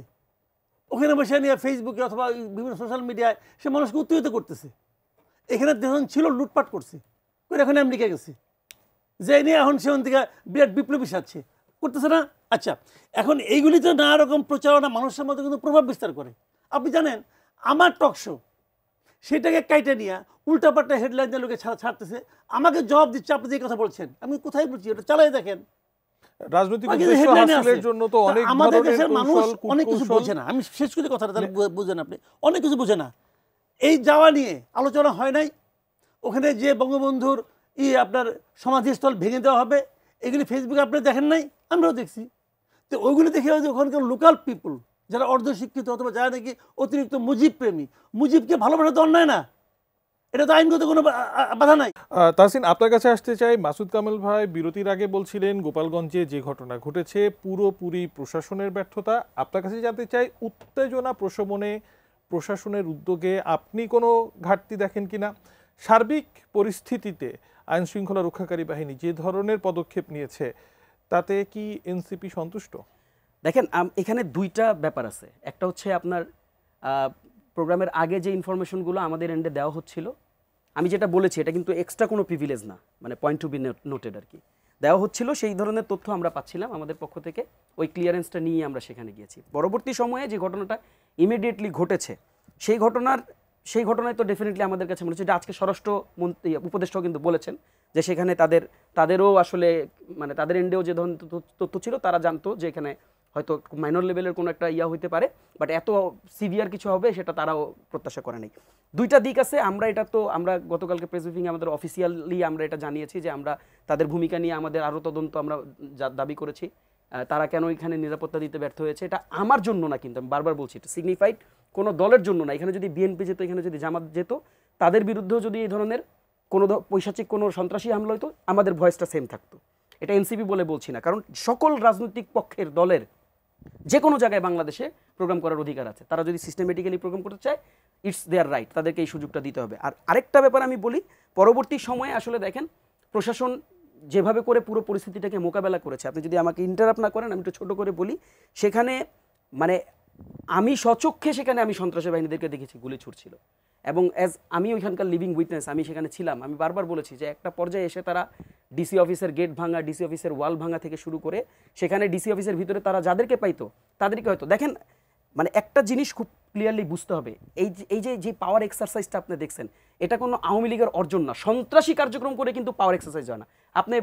ওখানে বসে নিয়ে ফেসবুকে অথবা বিভিন্ন সোশ্যাল মিডিয়ায় সে মানুষকে উত্তেজিত করতেছে। এখানে যখন ছিল লুটপাট করছে, করে এখন আমেরিকা গেছে, যে নিয়ে এখন সেখান থেকে বিরাট বিপ্লবী সাজছে, করতেছে না? আচ্ছা, এখন এইগুলিতে নানা রকম প্রচারণা মানুষের মধ্যে কিন্তু প্রভাব বিস্তার করে। আপনি জানেন আমার টক শো সেটাকে কাইটে নিয়ে উল্টাপাল্টা হেডলাইন দিয়ে লোকে ছাড়তেছে, আমাকে জবাব দিচ্ছে আপনি যে কথা বলছেন। আমি কোথায় বলছি, এটা চালাই দেখেন। রাজনৈতিক উদ্দেশ্য হাসিলের জন্য তো অনেক আমাদের ধরনের দেশের মানুষ কৌশল, অনেক কিছু কূটকৌশল। বোঝে না। আমি শেষ করে কথাটা তাহলে বুঝেন আপনি, অনেক কিছু বোঝে না। এই যাওয়া নিয়ে আলোচনা হয় নাই, ওখানে যে বঙ্গবন্ধুর আপনার সমাধিস্থল ভেঙে দেওয়া হবে, এগুলি ফেসবুকে আপনি দেখেন নাই, আমরাও দেখছি। তো ওইগুলি দেখে হয়তো ওখানকার লোকাল পিপুল যারা অর্ধশিক্ষিত অথবা যারা নাকি অতিরিক্ত মুজিব প্রেমী, মুজিবকে ভালোবাসা তো অন্যায় না, এটা তো আইনগত কোনো বাধা নাই। তাহসিন, আপনার কাছে আসতে চাই। মাসুদ কামাল ভাই বিরতির আগে বলছিলেন গোপালগঞ্জে যে ঘটনা ঘটেছে পুরোপুরি প্রশাসনের ব্যর্থতা। আপনার কাছে জানতে চাই উত্তেজনা প্রশমনে প্রশাসনের উদ্যোগে আপনি কোনো ঘাটতি দেখেন কিনা? সার্বিক পরিস্থিতিতে আইন শৃঙ্খলা রক্ষাকারী বাহিনী যে ধরনের পদক্ষেপ নিয়েছে তাতে কি এনসিপি সন্তুষ্ট? দেখেন এখানে দুইটা ব্যাপার আছে। একটা হচ্ছে আপনার প্রোগ্রামের আগে যে ইনফরমেশনগুলো আমাদের এন্ডে দেওয়া হচ্ছিল, আমি যেটা বলেছি এটা কিন্তু এক্সট্রা কোনো প্রিভিলেজ না, মানে পয়েন্ট টু বি নোটেড আর কি, দেওয়া হচ্ছিল সেই ধরনের তথ্য আমরা পাচ্ছিলাম আমাদের পক্ষ থেকে। ওই ক্লিয়ারেন্সটা নিয়ে আমরা সেখানে গিয়েছি। পরবর্তী সময়ে যে ঘটনাটা ইমিডিয়েটলি ঘটেছে সেই ঘটনায় তো ডেফিনেটলি আমাদের কাছে মনে হচ্ছে যে আজকে স্বরাষ্ট্র মন্ত্রী উপদেষ্টাও কিন্তু বলেছেন যে সেখানে তাদেরও আসলে মানে তাদের এন্ডেও যে ধরনের তথ্য ছিল তারা জানতো যে এখানে হয়তো মাইনর লেভেলের কোনো একটা ইয়া হইতে পারে, বাট এত সিভিয়ার কিছু হবে সেটা তারাও প্রত্যাশা করে নাই। দুইটা দিক আছে। আমরা গতকালকে প্রেস ব্রিফিংয়ে আমাদের অফিসিয়ালি আমরা এটা জানিয়েছি যে আমরা তাদের ভূমিকা নিয়ে আমাদের আরও তদন্ত আমরা দাবি করেছি। তারা কেন এখানে নিরাপত্তা দিতে ব্যর্থ হয়েছে এটা আমার জন্য না, কিন্তু আমি বারবার বলছি এটা সিগনিফাইড কোনো দলের জন্য না। এখানে যদি বিএনপি যেত, এখানে যদি জামাত যেত, তাদের বিরুদ্ধেও যদি এই ধরনের কোনো পৈশাচিক কোনো সন্ত্রাসী হামলা হতো, আমাদের ভয়েসটা সেম থাকতো। এটা এনসিপি বলে বলছি না, কারণ সকল রাজনৈতিক পক্ষের দলের যে কোনো জায়গায় বাংলাদেশে প্রোগ্রাম করার অধিকার আছে। তারা যদি সিস্টেমেটিক্যালি প্রোগ্রাম করতে চায়, ইটস দেয়ার রাইট, তাদেরকে এই সুযোগটা দিতে হবে। আর আরেকটা ব্যাপার আমি বলি, পরবর্তী সময়ে আসলে দেখেন প্রশাসন যেভাবে করে পুরো পরিস্থিতিটাকে মোকাবেলা করেছে, আপনি যদি আমাকে ইন্টারাপ্ট না করেন আমি একটু ছোটো করে বলি, সেখানে মানে আমি স্বচক্ষে সেখানে আমি সন্ত্রাসী বাহিনীদেরকে দেখেছি গুলি ছুটছিল, এবং আমি ওইখানকার লিভিং উইটনেস, আমি সেখানে ছিলাম। আমি বারবার বলেছি যে একটা পর্যায়ে এসে তারা ডিসি অফিসের গেট ভাঙা, ডিসি অফিসের ওয়াল ভাঙা থেকে শুরু করে সেখানে ডিসি অফিসের ভিতরে তারা যাদেরকে পাইতো তাদেরকে হয়তো দেখেন, মানে একটা জিনিস খুব ক্লিয়ারলি বুঝতে হবে, এই যে পাওয়ার এক্সারসাইজটা আপনি দেখছেন এটা কোনো আওয়ামী লীগের অর্জন না। সন্ত্রাসী কার্যক্রম করে কিন্তু পাওয়ার এক্সারসাইজ হয় না। আপনি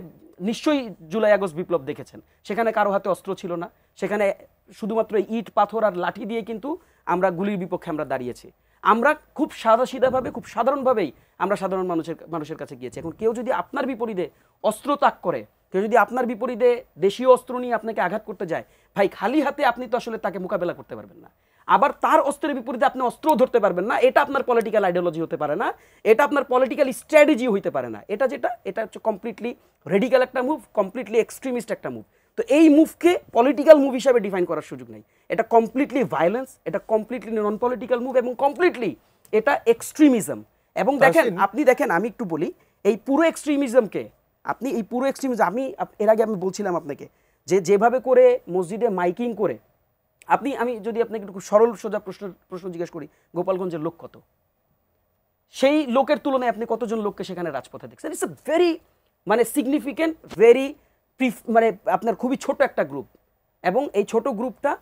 নিশ্চয়ই জুলাই আগস্ট বিপ্লব দেখেছেন, সেখানে কারো হাতে অস্ত্র ছিল না, সেখানে শুধুমাত্র ইট পাথর আর লাঠি দিয়ে কিন্তু আমরা গুলির বিপক্ষে আমরা দাঁড়িয়েছি। আমরা খুব সাদাসিধাভাবে খুব সাধারণভাবেই আমরা সাধারণ মানুষের কাছে গিয়েছি। এখন কেউ যদি আপনার বিপরীতে অস্ত্র তাক করে, কেউ যদি আপনার বিপরীতে দেশীয় অস্ত্র নিয়ে আপনাকে আঘাত করতে যায়, ভাই খালি হাতে আপনি তো আসলে তাকে মোকাবেলা করতে পারবেন না। আবার তার অস্ত্রের বিপরীতে আপনি অস্ত্রও ধরতে পারবেন না। এটা আপনার পলিটিক্যাল আইডিওলজি হতে পারে না, এটা আপনার পলিটিক্যাল স্ট্র্যাটেজি হইতে পারে না। এটা হচ্ছে কমপ্লিটলি রেডিক্যাল একটা মুভ, কমপ্লিটলি এক্সট্রিমিস্ট একটা মুভ। তো এই মুভকে পলিটিক্যাল মুভ হিসাবে ডিফাইন করার সুযোগ নেই। এটা কমপ্লিটলি ভায়োলেন্স, এটা কমপ্লিটলি নন পলিটিক্যাল মুভ, এবং কমপ্লিটলি এটা এক্সট্রিমিজম। এবং দেখেন আমি একটু বলি, এই পুরো এক্সট্রিমিজমকে আমি এর আগে আমি বলছিলাম আপনাকে যে যেভাবে করে মসজিদে মাইকিং করে আমি যদি আপনাকে একটু সরল সোজা প্রশ্ন জিজ্ঞেস করি, গোপালগঞ্জের লোক কত? সেই লোকের তুলনায় আপনি কতজন লোককে সেখানে রাজপথে দেখছেন? ইটস এ ভেরি মানে সিগনিফিকেন্ট, ভেরি মানে আপনার খুবই ছোট একটা গ্রুপ, এবং এই ছোট গ্রুপটা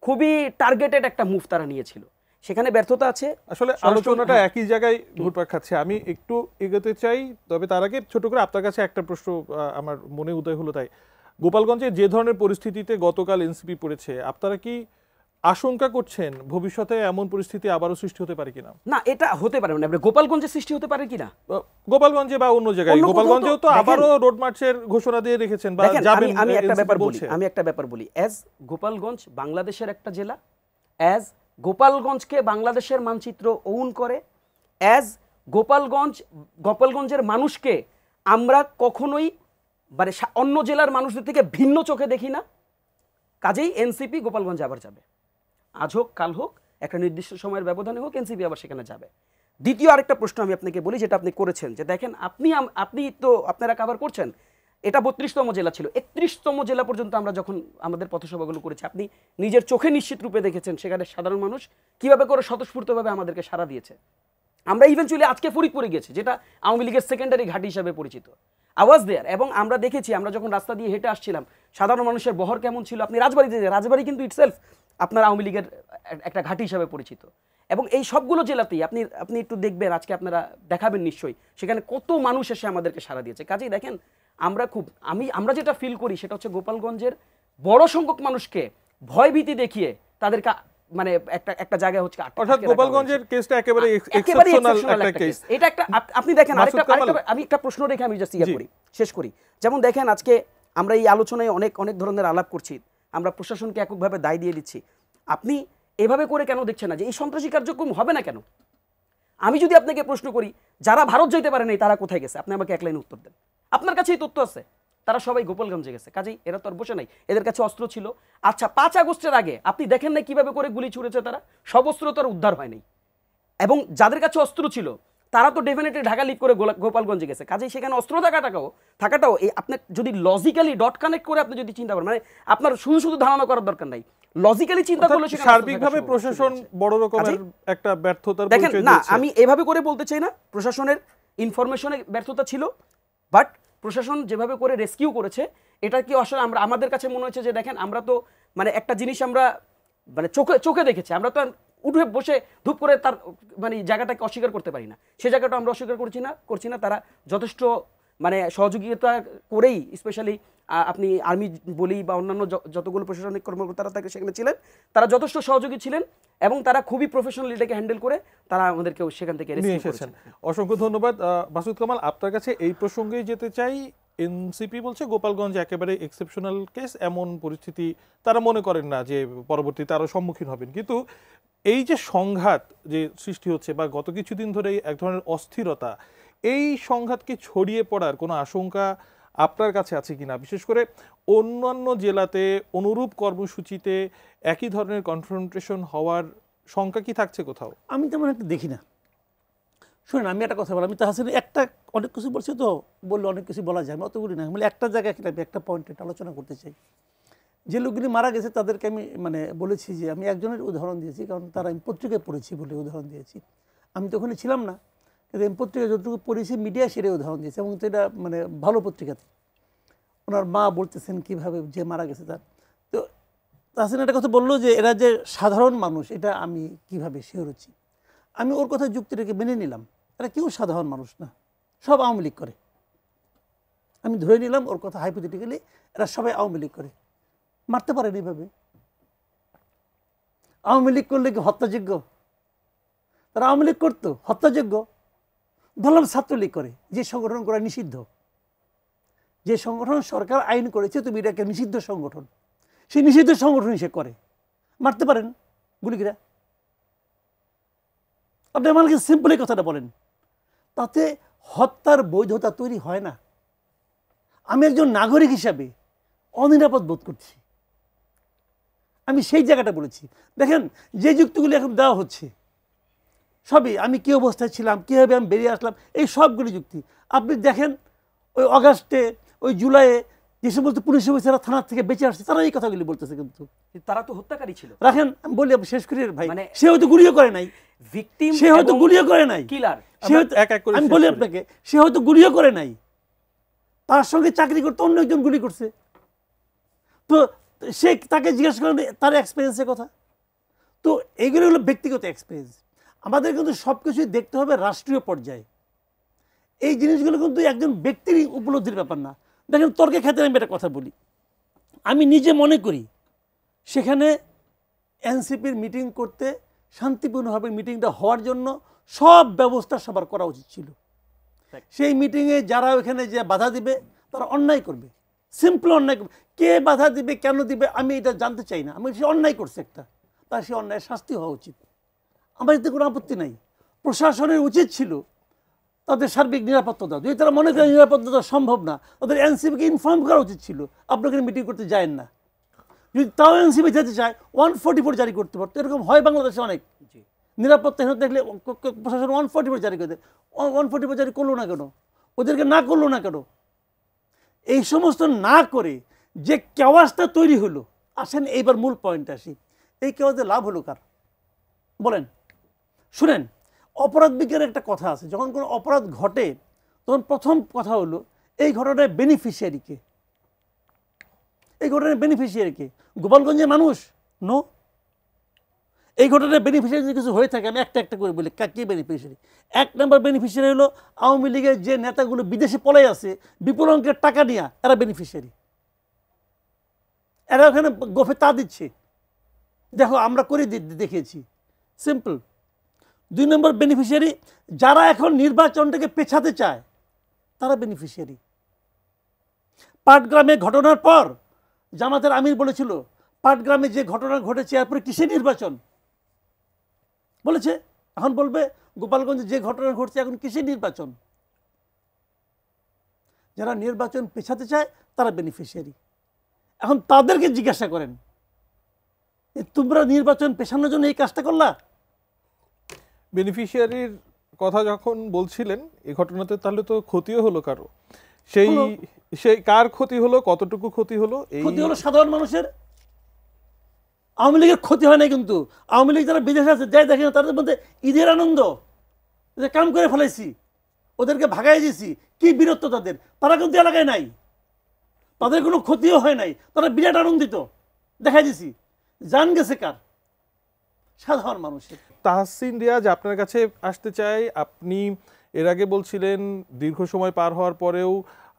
খুবই টার্গেটেড একটা মুভ তারা নিয়েছিল। সেখানে ব্যর্থতা আছে। আসলে আলোচনাটা একই জায়গায় ঘুরপাক খাচ্ছে, আমি একটু এগোতে চাই, তবে তার আগে ছোট করে আপনার কাছে একটা প্রশ্ন আমার মনে উদয় হলো। তাই গোপালগঞ্জে যে ধরনের পরিস্থিতিতে গতকাল এনসিপি পড়েছে, আপনারা কি আশঙ্কা করছেন ভবিষ্যতে এমন পরিস্থিতি আবারও সৃষ্টি হতে পারে কিনা? না, এটা হতে পারে না। গোপালগঞ্জে সৃষ্টি হতে পারে কিনা, গোপালগঞ্জে বা অন্য জায়গায়, গোপালগঞ্জেও তো আবারও রোড মার্চের ঘোষণা দিয়ে রেখেছেন বা যাবেন। আমি একটা ব্যাপার বলি, অ্যাজ গোপালগঞ্জ বাংলাদেশের একটা জেলা, অ্যাজ গোপালগঞ্জকে বাংলাদেশের মানচিত্র ওন করে, অ্যাজ গোপালগঞ্জের মানুষকে আমরা কখনোই মানে অন্য জেলার মানুষদের থেকে ভিন্ন চোখে দেখি না। কাজেই এনসিপি গোপালগঞ্জে আবার যাবে, আজ হোক কাল হোক, একটা নির্দিষ্ট সময়ের ব্যবধানে হোক, এনসিপি আবার সেখানে যাবে। দ্বিতীয় আরেকটা প্রশ্ন আমি আপনাকে বলি, যেটা আপনি করেছেন, যে দেখেন আপনি তো আপনারা কভার করছেন, এটা 32তম জেলা ছিল, 31তম জেলা পর্যন্ত আমরা যখন আমাদের পথসভাগুলো করেছি, আপনি নিজের চোখে নিশ্চিত রূপে দেখেছেন সেখানে সাধারণ মানুষ কিভাবে করে স্বতঃস্ফূর্তভাবে আমাদেরকে সাড়া দিয়েছে। আমরা ইভেনচুয়ালি আজকে ফরিদপুরে গেছি, যেটা আওয়ামী লীগের সেকেন্ডারি ঘাঁটি হিসাবে পরিচিত, আওয়াজ দেয়ার, এবং আমরা দেখেছি, আমরা যখন রাস্তা দিয়ে হেঁটে আসছিলাম সাধারণ মানুষের বহর কেমন ছিল। আপনি রাজবাড়ি কিন্তু ইটসেলফ আপনার আওয়ামী লীগের একটা ঘাঁটি হিসাবে পরিচিত, এবং এই সবগুলো জেলাতেই আপনি একটু দেখবেন, আজকে আপনারা দেখাবেন নিশ্চয়ই সেখানে কত মানুষ এসে আমাদেরকে সাড়া দিয়েছে। কাজেই দেখেন আমরা যেটা ফিল করি সেটা হচ্ছে গোপালগঞ্জের বড় সংখ্যক মানুষকে ভয়ভীতি দেখিয়ে তাদেরকে মানে একটা জায়গায় হচ্ছে, অর্থাৎ গোপালগঞ্জের কেসটা একেবারে এক্সেপশনাল একটা কেস। এটা একটা আপনি দেখেন, আমি একটা প্রশ্ন রেখে আমি জাস্ট শেষ করি। যেমন দেখেন, আজকে আমরা এই আলোচনায় অনেক ধরনের আলাপ করছি, আমরা প্রশাসনকে এককভাবে দায় দিয়ে দিচ্ছি। আপনি এভাবে করে কেন দেখছেন না যে এই সন্ত্রাসী কার্যক্রম হবে না কেন? আমি যদি আপনাকে প্রশ্ন করি, যারা ভারত যেতে পারে নাই তারা কোথায় গেছে, আপনি আমাকে এক লাইনে উত্তর দেন। আপনার কাছে এই তথ্য আছে, তারা সবাই গোপালগঞ্জে গেছে। কাজেই এরা তো আর বসে নাই, এদের কাছে অস্ত্র ছিল। আচ্ছা, 5 আগস্টের আগে আপনি দেখেন না কিভাবে করে গুলি ছুড়েছে তারা? সব অস্ত্র তো আর উদ্ধার হয়নি, এবং যাদের কাছে অস্ত্র ছিল তারা তো ডেফিনেটলি ঢাকা লিভ করে গোপালগঞ্জে গেছে। কাজেই সেখানে অস্ত্র থাকাটাও এই আপনার যদি লজিক্যালি ডট কানেক্ট করে আপনি যদি চিন্তা করেন, মানে আপনার শুধু ধারণা করার দরকার নাই, লজিক্যালি চিন্তা করলে সার্বিকভাবে প্রশাসন বড় রকমের একটা ব্যর্থতার পরিচয় দিয়েছে। না, আমি এভাবে করে বলতে চাই না, প্রশাসনের ইনফরমেশনে ব্যর্থতা ছিল, বাট প্রশাসন যেভাবে করে রেস্কিউ করেছে, এটা কি আসলে আমাদের কাছে মনে হচ্ছে যে দেখেন, আমরা তো মানে একটা জিনিস আমরা মানে চোখে দেখেছি, আমরা তো উঠে বসে ধূপ করে তার মানে জায়গাটাকে অস্বীকার করতে পারি না। সেই জায়গাটা আমরা অস্বীকার করছি না। তারা যথেষ্ট মানে সহযোগিতা করেই, স্পেশালি আপনি আর্মি বলি বা অন্যান্য যতগুলো প্রশাসনিক কর্মকর্তারা তাকে সেখানে ছিলেন, তারা যথেষ্ট সহযোগী ছিলেন, এবং তারা খুবই প্রফেশনাল এটাকে হ্যান্ডেল করে তারা আমাদেরকে সেখান থেকে রেস্কিউ করেছেন। অসংখ্য ধন্যবাদ মাসুদ কামাল। আপনার কাছে এই প্রসঙ্গেই যেতে চাই, এনসিপি বলছে গোপালগঞ্জ একেবারে এক্সেপশনাল কেস, এমন পরিস্থিতি তারা মনে করেন না যে পরবর্তীতে আরও সম্মুখীন হবেন। কিন্তু এই যে সংঘাত যে সৃষ্টি হচ্ছে বা গত কিছুদিন ধরে এক ধরনের অস্থিরতা, এই সংঘাতকে ছড়িয়ে পড়ার কোনো আশঙ্কা আপনার কাছে আছে কিনা? বিশেষ করে অন্যান্য জেলাতে অনুরূপ কর্মসূচিতে একই ধরনের কনফ্রন্টেশন হওয়ার শঙ্কা কি থাকছে কোথাও? আমি তেমন একটা দেখি না। শুনুন, আমি একটা কথা বলি, আমি তাহসিন একটা অনেক কিছু বলছি, তো বললে অনেক কিছু বলা যায়, আমি অত বলি না। বলে একটা জায়গায় আমি একটা পয়েন্টে আলোচনা করতে চাই। যে লোকগুলি মারা গেছে তাদেরকে আমি মানে বলেছি যে আমি একজনের উদাহরণ দিয়েছি, কারণ তারা আমি পত্রিকায় পড়েছি বলে উদাহরণ দিয়েছি। আমি তো ওখানে ছিলাম না, কিন্তু আমি পত্রিকায় যতটুকু পড়েছি মিডিয়া সেটাই উদাহরণ দিয়েছি, এবং এটা মানে ভালো পত্রিকাতে। ওনার মা বলতেছেন কীভাবে যে মারা গেছে তার। তো তাহসিন একটা কথা বললো যে এরা যে সাধারণ মানুষ, এটা আমি কীভাবে শিওর হচ্ছি। আমি ওর কথা যুক্তিটাকে মেনে নিলাম, এরা কেউ সাধারণ মানুষ না, সব আওয়ামী লীগ করে। আমি ধরে নিলাম ওর কথা হাইপোথেটিক্যালি, এরা সবাই আওয়ামী লীগ করে। মারতে পারেন এইভাবে? আওয়ামী লীগ করলে কি হত্যাযোগ্য? তারা আওয়ামী লীগ করতো, হত্যাযোগ্য। ধরলাম ছাত্রলীগ করে, যে সংগঠন করা নিষিদ্ধ, যে সংগঠন সরকার আইন করেছে তুমি এটাকে নিষিদ্ধ সংগঠন, সেই নিষিদ্ধ সংগঠন সে করে, মারতে পারেন গুলিগিরা? আপনি আমাকে সিম্পল এই কথাটা বলেন, তাতে হত্যার বৈধতা তৈরি হয় না। আমি একজন নাগরিক হিসাবে অনিরাপদ বোধ করছি, আমি সেই জায়গাটা বলেছি। দেখেন, যে যুক্তিগুলি এখন দেওয়া হচ্ছে সবই আমি কী অবস্থায় ছিলাম, কীভাবে আমি বেরিয়ে আসলাম, এই সবগুলি যুক্তি। আপনি দেখেন ওই অগাস্টে, ওই জুলাইয়ে যে সমস্ত পুলিশ অফিসাররা থানার থেকে বেঁচে আসছে, তারা এই কথাগুলি বলতেছে, কিন্তু তারা তো হত্যাকারী ছিল। রাখেন, আমি বলি শেষ করি ভাই, সে হয়তো গুলিও করে নাই, ভিকটিম সে হয়তো গুলিও করে নাই, কিলার আমি বলি আপনাকে, সে হয়তো গুলিও করে নাই, তার সঙ্গে চাকরি করতে অন্য একজন গুলি করছে। তো সে তাকে জিজ্ঞাসা করেন তার এক্সপিরিয়েন্সের কথা। তো এইগুলো হলো ব্যক্তিগত এক্সপিরিয়েন্স। আমাদের কিন্তু সব কিছুই দেখতে হবে রাষ্ট্রীয় পর্যায়ে। এই জিনিসগুলো কিন্তু একজন ব্যক্তির উপলব্ধির ব্যাপার না। দেখেন, তর্কের ক্ষেত্রে আমি একটা কথা বলি, আমি নিজে মনে করি সেখানে এনসিপির মিটিং করতে শান্তিপূর্ণভাবে মিটিংটা হওয়ার জন্য সব ব্যবস্থা সবার করা উচিত ছিল। সেই মিটিংয়ে যারা ওখানে যে বাধা দিবে তারা অন্যায় করবে, সিম্পল অন্যায় করবে। কে বাধা দিবে, কেন দিবে, আমি এটা জানতে চাই না। আমি সে অন্যায় করছে একটা, তার সে অন্যায় শাস্তি হওয়া উচিত। আমার এতে কোনো আপত্তি নাই। প্রশাসনের উচিত ছিল তাদের সার্বিক নিরাপত্তা দেওয়া। যদি তারা মনে করে নিরাপত্তা দেওয়া সম্ভব না, তাদের এনসিপিকে ইনফর্ম করা উচিত ছিল আপনাকে মিটিং করতে যায়েন না। যদি তাও এনসিপি যেতে চায় 144 জারি করতে পারতো। এরকম হয় বাংলাদেশে অনেক। নিরাপত্তাহীনতা দেখলে প্রশাসন 144 জারি করে দেয়। 144 জারি করলো না কেন, ওদেরকে না করলো না কেন? এই সমস্ত না করে যে কেওয়াজটা তৈরি হলো, আসেন এইবার মূল পয়েন্টে আসি। এই কেওয়াজে লাভ হলো কার বলেন? শুনেন, অপরাধ বিজ্ঞানের একটা কথা আছে, যখন কোনো অপরাধ ঘটে তখন প্রথম কথা হলো এই ঘটনায় বেনিফিশিয়ারিকে। এই ঘটনার বেনিফিশিয়ারিকে গোপালগঞ্জের মানুষ নো। এই ঘটনার বেনিফিশিয়ারি যদি কিছু হয়ে থাকে, আমি একটা একটা করে বলি কে বেনিফিশিয়ারি। 1 নম্বর বেনিফিশিয়ারি হলো আওয়ামী লীগের যে নেতাগুলো বিদেশে পলাই আছে বিপুল অঙ্কের টাকা নিয়ে, এরা বেনিফিশিয়ারি। এরা ওখানে গোফে তা দিচ্ছে, দেখো আমরা করে দেখিয়েছি, সিম্পল। 2 নম্বর বেনিফিশিয়ারি যারা এখন নির্বাচনটাকে পেছাতে চায়, তারা বেনিফিশিয়ারি। পাটগ্রামে ঘটনার পর জামাতের আমির বলেছিল পাটগ্রামে যে ঘটনা ঘটেছে এরপরে কিসের নির্বাচন বলেছে, এখন বলবে গোপালগঞ্জে যে ঘটনা ঘটছে এখন কিসের নির্বাচন। যারা নির্বাচন পেছাতে চায় তারা বেনিফিশিয়ারি। এখন তাদেরকে জিজ্ঞাসা করেন, তোমরা নির্বাচন পেছানোর জন্য এই কাজটা করলা? বেনিফিশিয়ারির কথা যখন বলছিলেন এই ঘটনাতে, তাহলে তো ক্ষতিও হলো কারো। সেই কার ক্ষতি হলো, কতটুকু ক্ষতি হলো? ক্ষতি হলো সাধারণ মানুষের। আওয়ামী লীগের ক্ষতি হয় না, কিন্তু আওয়ামী লীগ যারা বিদেশে আছে যাই দেখে না, তাদের মধ্যে ঈদের আনন্দ, যে কাম করে ফেলাইছি, ওদেরকে ভাগাই দিয়েছি, কি বীরত্ব তাদের। তারা কিন্তু এলাকায় নাই, তাদের কোনো ক্ষতিও হয় নাই, তারা বিরাট আনন্দিত, দেখাই দিছি। জান গেছে কার? সাধারণ মানুষের। তাহসিন রিয়াজ, আপনার কাছে আসতে চাই। আপনি এর আগে বলছিলেন দীর্ঘ সময় পার হওয়ার পরেও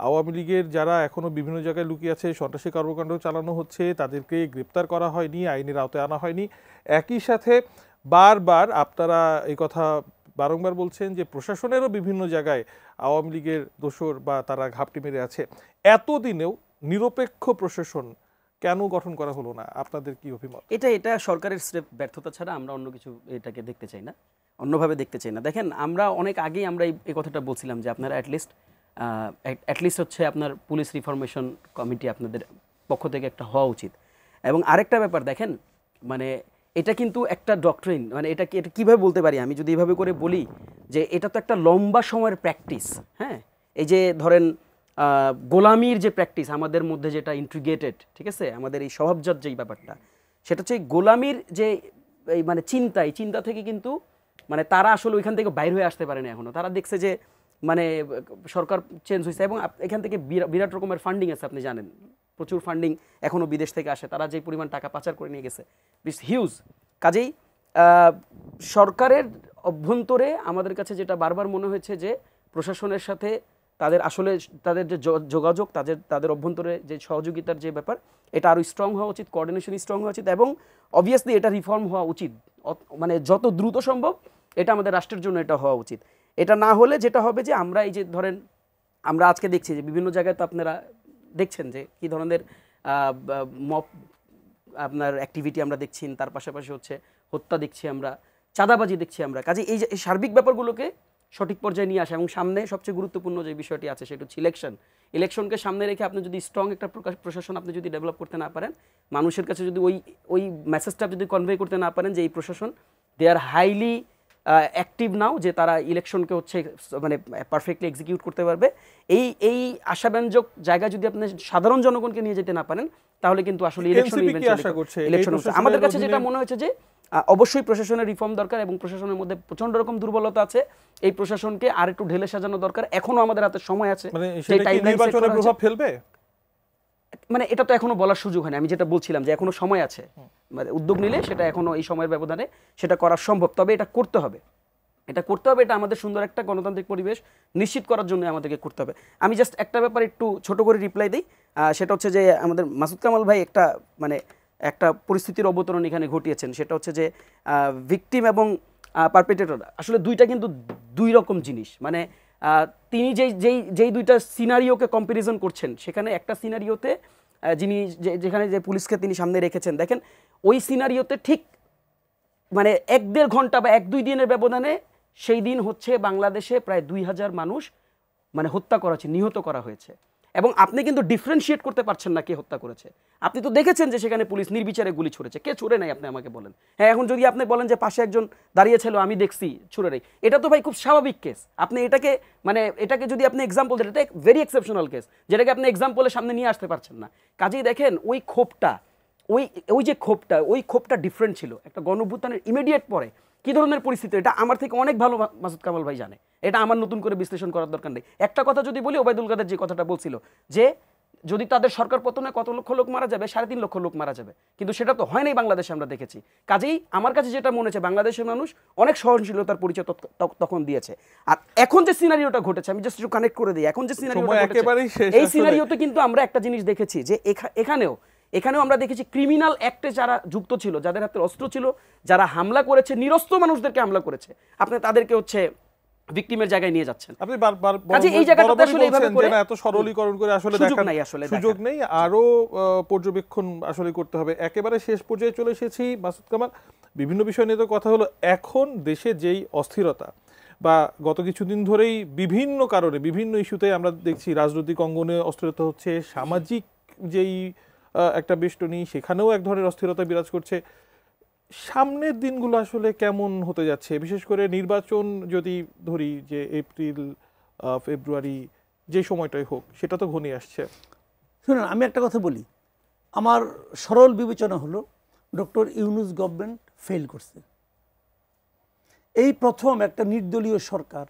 আওয়ামী লীগের যারা এখনো বিভিন্ন জায়গায় লুকিয়ে আছে, সন্ত্রাসী কর্মকাণ্ড চালানো হচ্ছে, তাদেরকে গ্রেপ্তার করা হয়নি, আইনের আওতায় আনা হয়নি। একই সাথে বারবার আপনারা এই কথা বারংবার বলছেন যে প্রশাসনেরও বিভিন্ন জায়গায় আওয়ামী লীগের দোসর বা তারা ঘাপটি মেরে আছে। এতদিনেও নিরপেক্ষ প্রশাসন কেন গঠন করা হলো না? আপনাদের কি অভিমত? এটা সরকারের স্রেফ ব্যর্থতা ছাড়া আমরা অন্য কিছু এটাকে দেখতে চাই না, অন্যভাবে দেখতে চাই না। দেখেন, আমরা অনেক আগেই আমরা এই কথাটা বলছিলাম যে আপনারা অ্যাটলিস্ট হচ্ছে আপনার পুলিশ রিফরমেশন কমিটি আপনাদের পক্ষ থেকে একটা হওয়া উচিত। এবং আরেকটা ব্যাপার দেখেন, মানে এটা কিন্তু একটা ডক্ট্রিন, মানে এটা কীভাবে বলতে পারি আমি যদি এইভাবে করে বলি যে এটা তো একটা লম্বা সময়ের প্র্যাকটিস। হ্যাঁ, এই যে ধরেন গোলামির যে প্র্যাকটিস আমাদের মধ্যে যেটা ইন্ট্রিগেটেড, ঠিক আছে, আমাদের এই স্বভাবজাত যেই ব্যাপারটা, সেটা হচ্ছে গোলামির যে এই মানে চিন্তা থেকে কিন্তু মানে তারা আসলে ওইখান থেকে বাইর হয়ে আসতে পারে না এখনও। তারা দেখছে যে মানে সরকার চেঞ্জ হয়েছে এবং এখান থেকে বিরাট রকমের ফান্ডিং আছে, আপনি জানেন প্রচুর ফান্ডিং এখনও বিদেশ থেকে আসে, তারা যে পরিমাণ টাকা পাচার করে নিয়ে গেছে হিউজ। কাজেই সরকারের অভ্যন্তরে আমাদের কাছে যেটা বারবার মনে হয়েছে যে প্রশাসনের সাথে তাদের আসলে তাদের যে যোগাযোগ, তাদের অভ্যন্তরে যে সহযোগিতার যে ব্যাপার, এটা আরও স্ট্রং হওয়া উচিত, কোঅর্ডিনেশন স্ট্রং হওয়া উচিত এবং অবভিয়াসলি এটা রিফর্ম হওয়া উচিত, মানে যত দ্রুত সম্ভব। এটা আমাদের রাষ্ট্রের জন্য এটা হওয়া উচিত। এটা না হলে যেটা হবে যে আমরা এই যে ধরেন আমরা আজকে দেখছি যে বিভিন্ন জায়গায় তো আপনারা দেখছেন যে কী ধরনের মব আপনার অ্যাক্টিভিটি আমরা দেখছি, তার পাশাপাশি হচ্ছে হত্যা দেখছি আমরা, চাঁদাবাজি দেখছি আমরা। কাজে এই যে সার্বিক ব্যাপারগুলোকে সঠিক পর্যায়ে নিয়ে আসা এবং সামনে সবচেয়ে গুরুত্বপূর্ণ যে বিষয়টি আছে সেটা হচ্ছে ইলেকশনকে সামনে রেখে আপনি যদি স্ট্রং একটা প্রশাসন আপনি যদি ডেভেলপ করতে না পারেন, মানুষের কাছে যদি ওই মেসেজটা যদি কনভে করতে না পারেন যে এই প্রশাসন দে আর হাইলি অ্যাক্টিভ নাও, যে তারা ইলেকশনকে হচ্ছে মানে পারফেক্টলি এক্সিকিউট করতে পারবে, এই আশাব্যঞ্জক জায়গায় যদি আপনি সাধারণ জনগণকে নিয়ে যেতে না পারেন, তাহলে কিন্তু আসলে ইলেকশন আমাদের কাছে যেটা মনে হয়েছে যে অবশ্যই প্রশাসনের রিফর্ম দরকার এবং প্রশাসনের মধ্যে প্রচন্ড রকম দুর্বলতা আছে। এই প্রশাসনকে আর একটু ঢেলে সাজানো দরকার। এখনো আমাদের হাতে সময় আছে। নির্বাচনে প্রভাব ফেলবে মানে এটা তো এখনো বলার সুযোগ হয়নি, আমি যেটা বলছিলাম যে এখনো সময় আছে, মানে উদ্যোগ নিলে সেটা এখনো এই সময়ের ব্যবধানে সেটা করা সম্ভব, তবে এটা করতে হবে, এটা আমাদের সুন্দর একটা গণতান্ত্রিক পরিবেশ নিশ্চিত করার জন্য আমাদেরকে করতে হবে। আমি জাস্ট একটা ব্যাপারে একটু ছোট করে রিপ্লাই দিই, সেটা হচ্ছে যে আমাদের মাসুদ কামাল ভাই একটা পরিস্থিতির অবতরণ এখানে ঘটিয়েছেন, সেটা হচ্ছে যে ভিকটিম এবং পারপেট্রেটর আসলে দুইটা কিন্তু দুই রকম জিনিস। মানে তিনি যেই দুইটা সিনারিওকে কম্প্যারিজন করছেন, সেখানে একটা সিনারিওতে যিনি যেখানে যে পুলিশকে তিনি সামনে রেখেছেন, দেখেন ওই সিনারিওতে ঠিক মানে 1-1.5 ঘন্টা বা 1-2 দিনের ব্যবধানে সেই দিন হচ্ছে বাংলাদেশে প্রায় 2000 মানুষ মানে হত্যা করা হয়েছে, নিহত করা হয়েছে, এবং আপনি কিন্তু ডিফারেন্সিয়েট করতে পারছেন না কে হত্যা করেছে। আপনি তো দেখেছেন যে সেখানে পুলিশ নির্বিচারে গুলি ছুড়েছে, কে ছুড়ে নাই আপনি আমাকে বলেন। হ্যাঁ, এখন যদি আপনি বলেন যে পাশে একজন দাঁড়িয়েছিল আমি দেখছি ছুড়ে নেই, এটা তো ভাই খুব স্বাভাবিক কেস। আপনি এটাকে যদি আপনি এক্সাম্পল দেন, এটা ভেরি এক্সেপশনাল কেস, যেটাকে আপনি এক্সাম্পলের সামনে নিয়ে আসতে পারছেন না। কাজেই দেখেন ওই ক্ষোভটা ডিফারেন্ট ছিল। একটা গণঅভ্যুত্থানের ইমিডিয়েট পরে কী ধরনের পরিস্থিতি, এটা আমার থেকে অনেক ভালো মাসুদ কামাল ভাই জানে, এটা আমার নতুন করে বিশ্লেষণ করার দরকার নেই। একটা কথা যদি বলি, ওবায়দুল কাদের যে কথাটা বলছিল যে যদি তাদের সরকার পতনে কত লক্ষ লোক মারা যাবে, 3.5 লক্ষ লোক মারা যাবে, কিন্তু সেটা তো হয় নাই বাংলাদেশে, আমরা দেখেছি। কাজেই আমার কাছে যেটা মনে হচ্ছে, বাংলাদেশের মানুষ অনেক সহনশীলতার পরিচয় তখন দিয়েছে। আর এখন যে সিনারিওটা ঘটেছে, আমি জাস্ট একটু কানেক্ট করে দিই, এখন যে সিনারিওটা ঘটেছে, এই সিনারিওতে কিন্তু আমরা একটা জিনিস দেখেছি যে এখানেও আমরা দেখেছি ক্রিমিনাল অ্যাক্টে যারা যুক্ত ছিল, যাদের হাতে অস্ত্র ছিল, যারা হামলা করেছে, নিরস্ত্র মানুষদেরকে হামলা করেছে, আপনি তাদেরকে হচ্ছে ভিকটিমের জায়গায় নিয়ে যাচ্ছেন। আপনি বারবার এই জায়গাটাতে আসলে এইভাবে করে এত সরলীকরণ করে আসলে সুযোগ নেই, আরো পর্যবেক্ষণ আসলে করতে হবে। একেবারে শেষ পর্যায়ে চলে এসেছি মাসুদ কামাল, বিভিন্ন বিষয় নিয়ে তো কথা হলো। এখন দেশে যেই অস্থিরতা বা গত কিছুদিন ধরেই বিভিন্ন কারণে বিভিন্ন ইস্যুতে আমরা দেখছি রাজনৈতিক অঙ্গনে অস্থিরতা হচ্ছে, সামাজিক যেই একটা বেষ্টনী সেখানেও এক ধরনের অস্থিরতা বিরাজ করছে। সামনের দিনগুলো আসলে কেমন হতে যাচ্ছে, বিশেষ করে নির্বাচন যদি ধরি যে এপ্রিল ফেব্রুয়ারি যে সময়টাই হোক, সেটা তো ঘনিয়ে আসছে। শুনুন, আমি একটা কথা বলি, আমার সরল বিবেচনা হলো ডক্টর ইউনূস গভর্নমেন্ট ফেল করছে। এই প্রথম একটা নির্দলীয় সরকার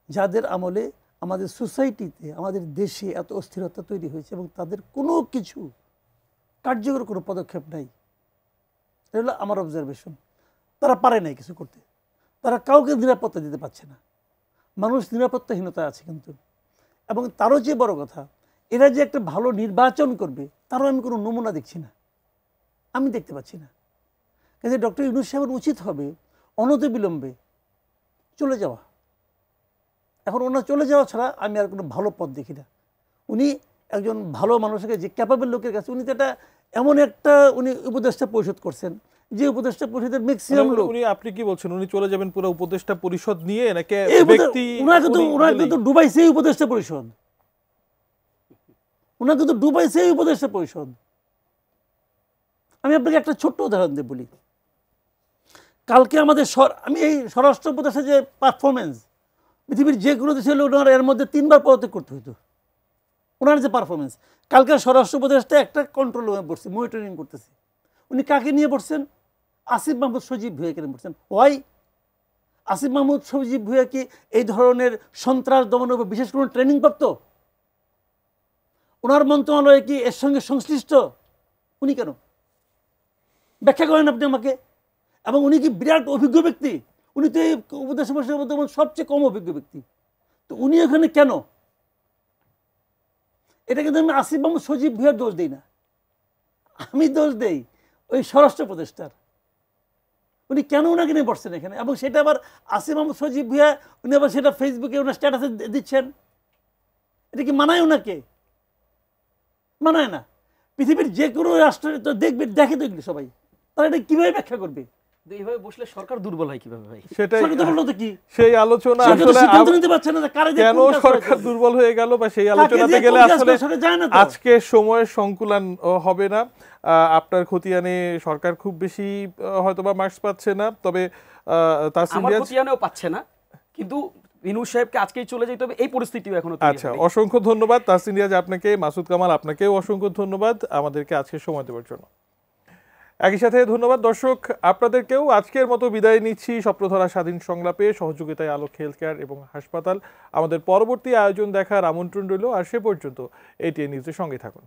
যাদের আমলে আমাদের সোসাইটিতে, আমাদের দেশে এত অস্থিরতা তৈরি হয়েছে এবং তাদের কোনো কিছু কার্যকর কোনো পদক্ষেপ নাই। এটা হলো আমার অবজারভেশন। তারা পারে নাই কিছু করতে, তারা কাউকে নিরাপত্তা দিতে পারছে না, মানুষ নিরাপত্তাহীনতা আছে কিন্তু। এবং তারও যে বড় কথা, এরা যে একটা ভালো নির্বাচন করবে তারও আমি কোনো নমুনা দেখছি না, আমি দেখতে পাচ্ছি না। কাজে ডক্টর ইউনূস সাহেবের উচিত হবে অনতিবিলম্বে চলে যাওয়া। এখন ওনার চলে যাওয়া ছাড়া আমি আর কোনো ভালো পথ দেখি না। উনি একজন ভালো মানুষকে, যে ক্যাপাবল লোকের কাছে, উনি তো এটা এমন একটা উনি উপদেষ্টা পরিষদ করছেন যে উপদেষ্টা পরিষদের ম্যাক্সিমাম লোক। আপনি কি বলছেন উনি চলে যাবেন পুরো উপদেষ্টা পরিষদ নিয়ে, নাকি ব্যক্তি? ওনাকে তো ডুবাইছে উপদেষ্টা পরিষদ, ওনাকে তো ডুবাইছে উপদেষ্টা পরিষদ। আমি আপনাকে একটা ছোট্ট উদাহরণ দিয়ে বলি। কালকে আমাদের আমি এই স্বরাষ্ট্র উপদেষ্টা যে পারফরমেন্স, পৃথিবীর যে কোনো দেশে হলে ওনার এর মধ্যে 3 বার পদত্যাগ করতে হইতো। ওনার যে পারফরমেন্স, কালকে স্বরাষ্ট্র উপদেষ্টা একটা কন্ট্রোল রুমে বসছে, মনিটরিং করতেছে। উনি কাকে নিয়ে বসছেন? আসিফ মাহমুদ সজীব ভুঁইয়াকে নিয়ে বসছেন। ওয়াই? আসিফ মাহমুদ সজীব ভুঁইয়া কি এই ধরনের সন্ত্রাস দমনের উপর বিশেষ কোনো ট্রেনিং প্রাপ্ত? ওনার মন্ত্রণালয় কি এর সঙ্গে সংশ্লিষ্ট? উনি কেন? ব্যাখ্যা করেন আপনি আমাকে। এবং উনি কি বিরাট অভিজ্ঞ ব্যক্তি? উনি তো এই উপদেষ্টা পরিষদের মধ্যে সবচেয়ে কম অভিজ্ঞ ব্যক্তি, তো উনি এখানে কেন? এটা কিন্তু আমি আসিফ মাহমুদ সজীব ভুঁইয়ার দোষ দিই না, আমি দোষ দেই ওই স্বরাষ্ট্র উপদেষ্টার। উনি কেন ওনাকে নিয়ে বসছেন এখানে? এবং সেটা আবার আসিফ মাহমুদ সজীব ভুঁইয়া উনি আবার সেটা ফেসবুকে ওনার স্ট্যাটাসে দিচ্ছেন। এটা কি মানায় ওনাকে? মানায় না। পৃথিবীর যে কোনো রাষ্ট্রের তো দেখে তো এগুলো সবাই, তারা এটা কিভাবে ব্যাখ্যা করবে? এইভাবে বসলে সরকার দুর্বল হয় কিভাবে ভাই? সেটাই কি সেই আলোচনা আসলে কেন সরকার দুর্বল হয়ে গেল, বা সেই আলোচনাতে গেলে আসলে আজকে সময়ের সংকুলান হবে না। আপনার খতিয়ানে সরকার খুব বেশি হয়তোবা মার্কস পাচ্ছে না, তবে আমার খতিয়ানেও পাচ্ছে না, কিন্তু ইউনূস সাহেবকে আজকেই চলে যেতে হবে, এই পরিস্থিতিও এখনো। আচ্ছা, অসংখ্য ধন্যবাদ তাহসিন রিয়াজ আপনাকে, মাসুদ কামাল আপনাকেও অসংখ্য ধন্যবাদ আমাদেরকে আজকে সময় দেওয়ার জন্য। একই সাথে ধন্যবাদ দর্শক আপনাদেরকেও। আজকের মতো বিদায় নিচ্ছি স্বপ্নধরা স্বাধীন সংলাপে সহযোগিতায় আলোক হেলথ কেয়ার এবং হাসপাতাল। আমাদের পরবর্তী আয়োজন দেখার আমন্ত্রণ রইল, আর সে পর্যন্ত এটিএন নিউজের সঙ্গে থাকুন।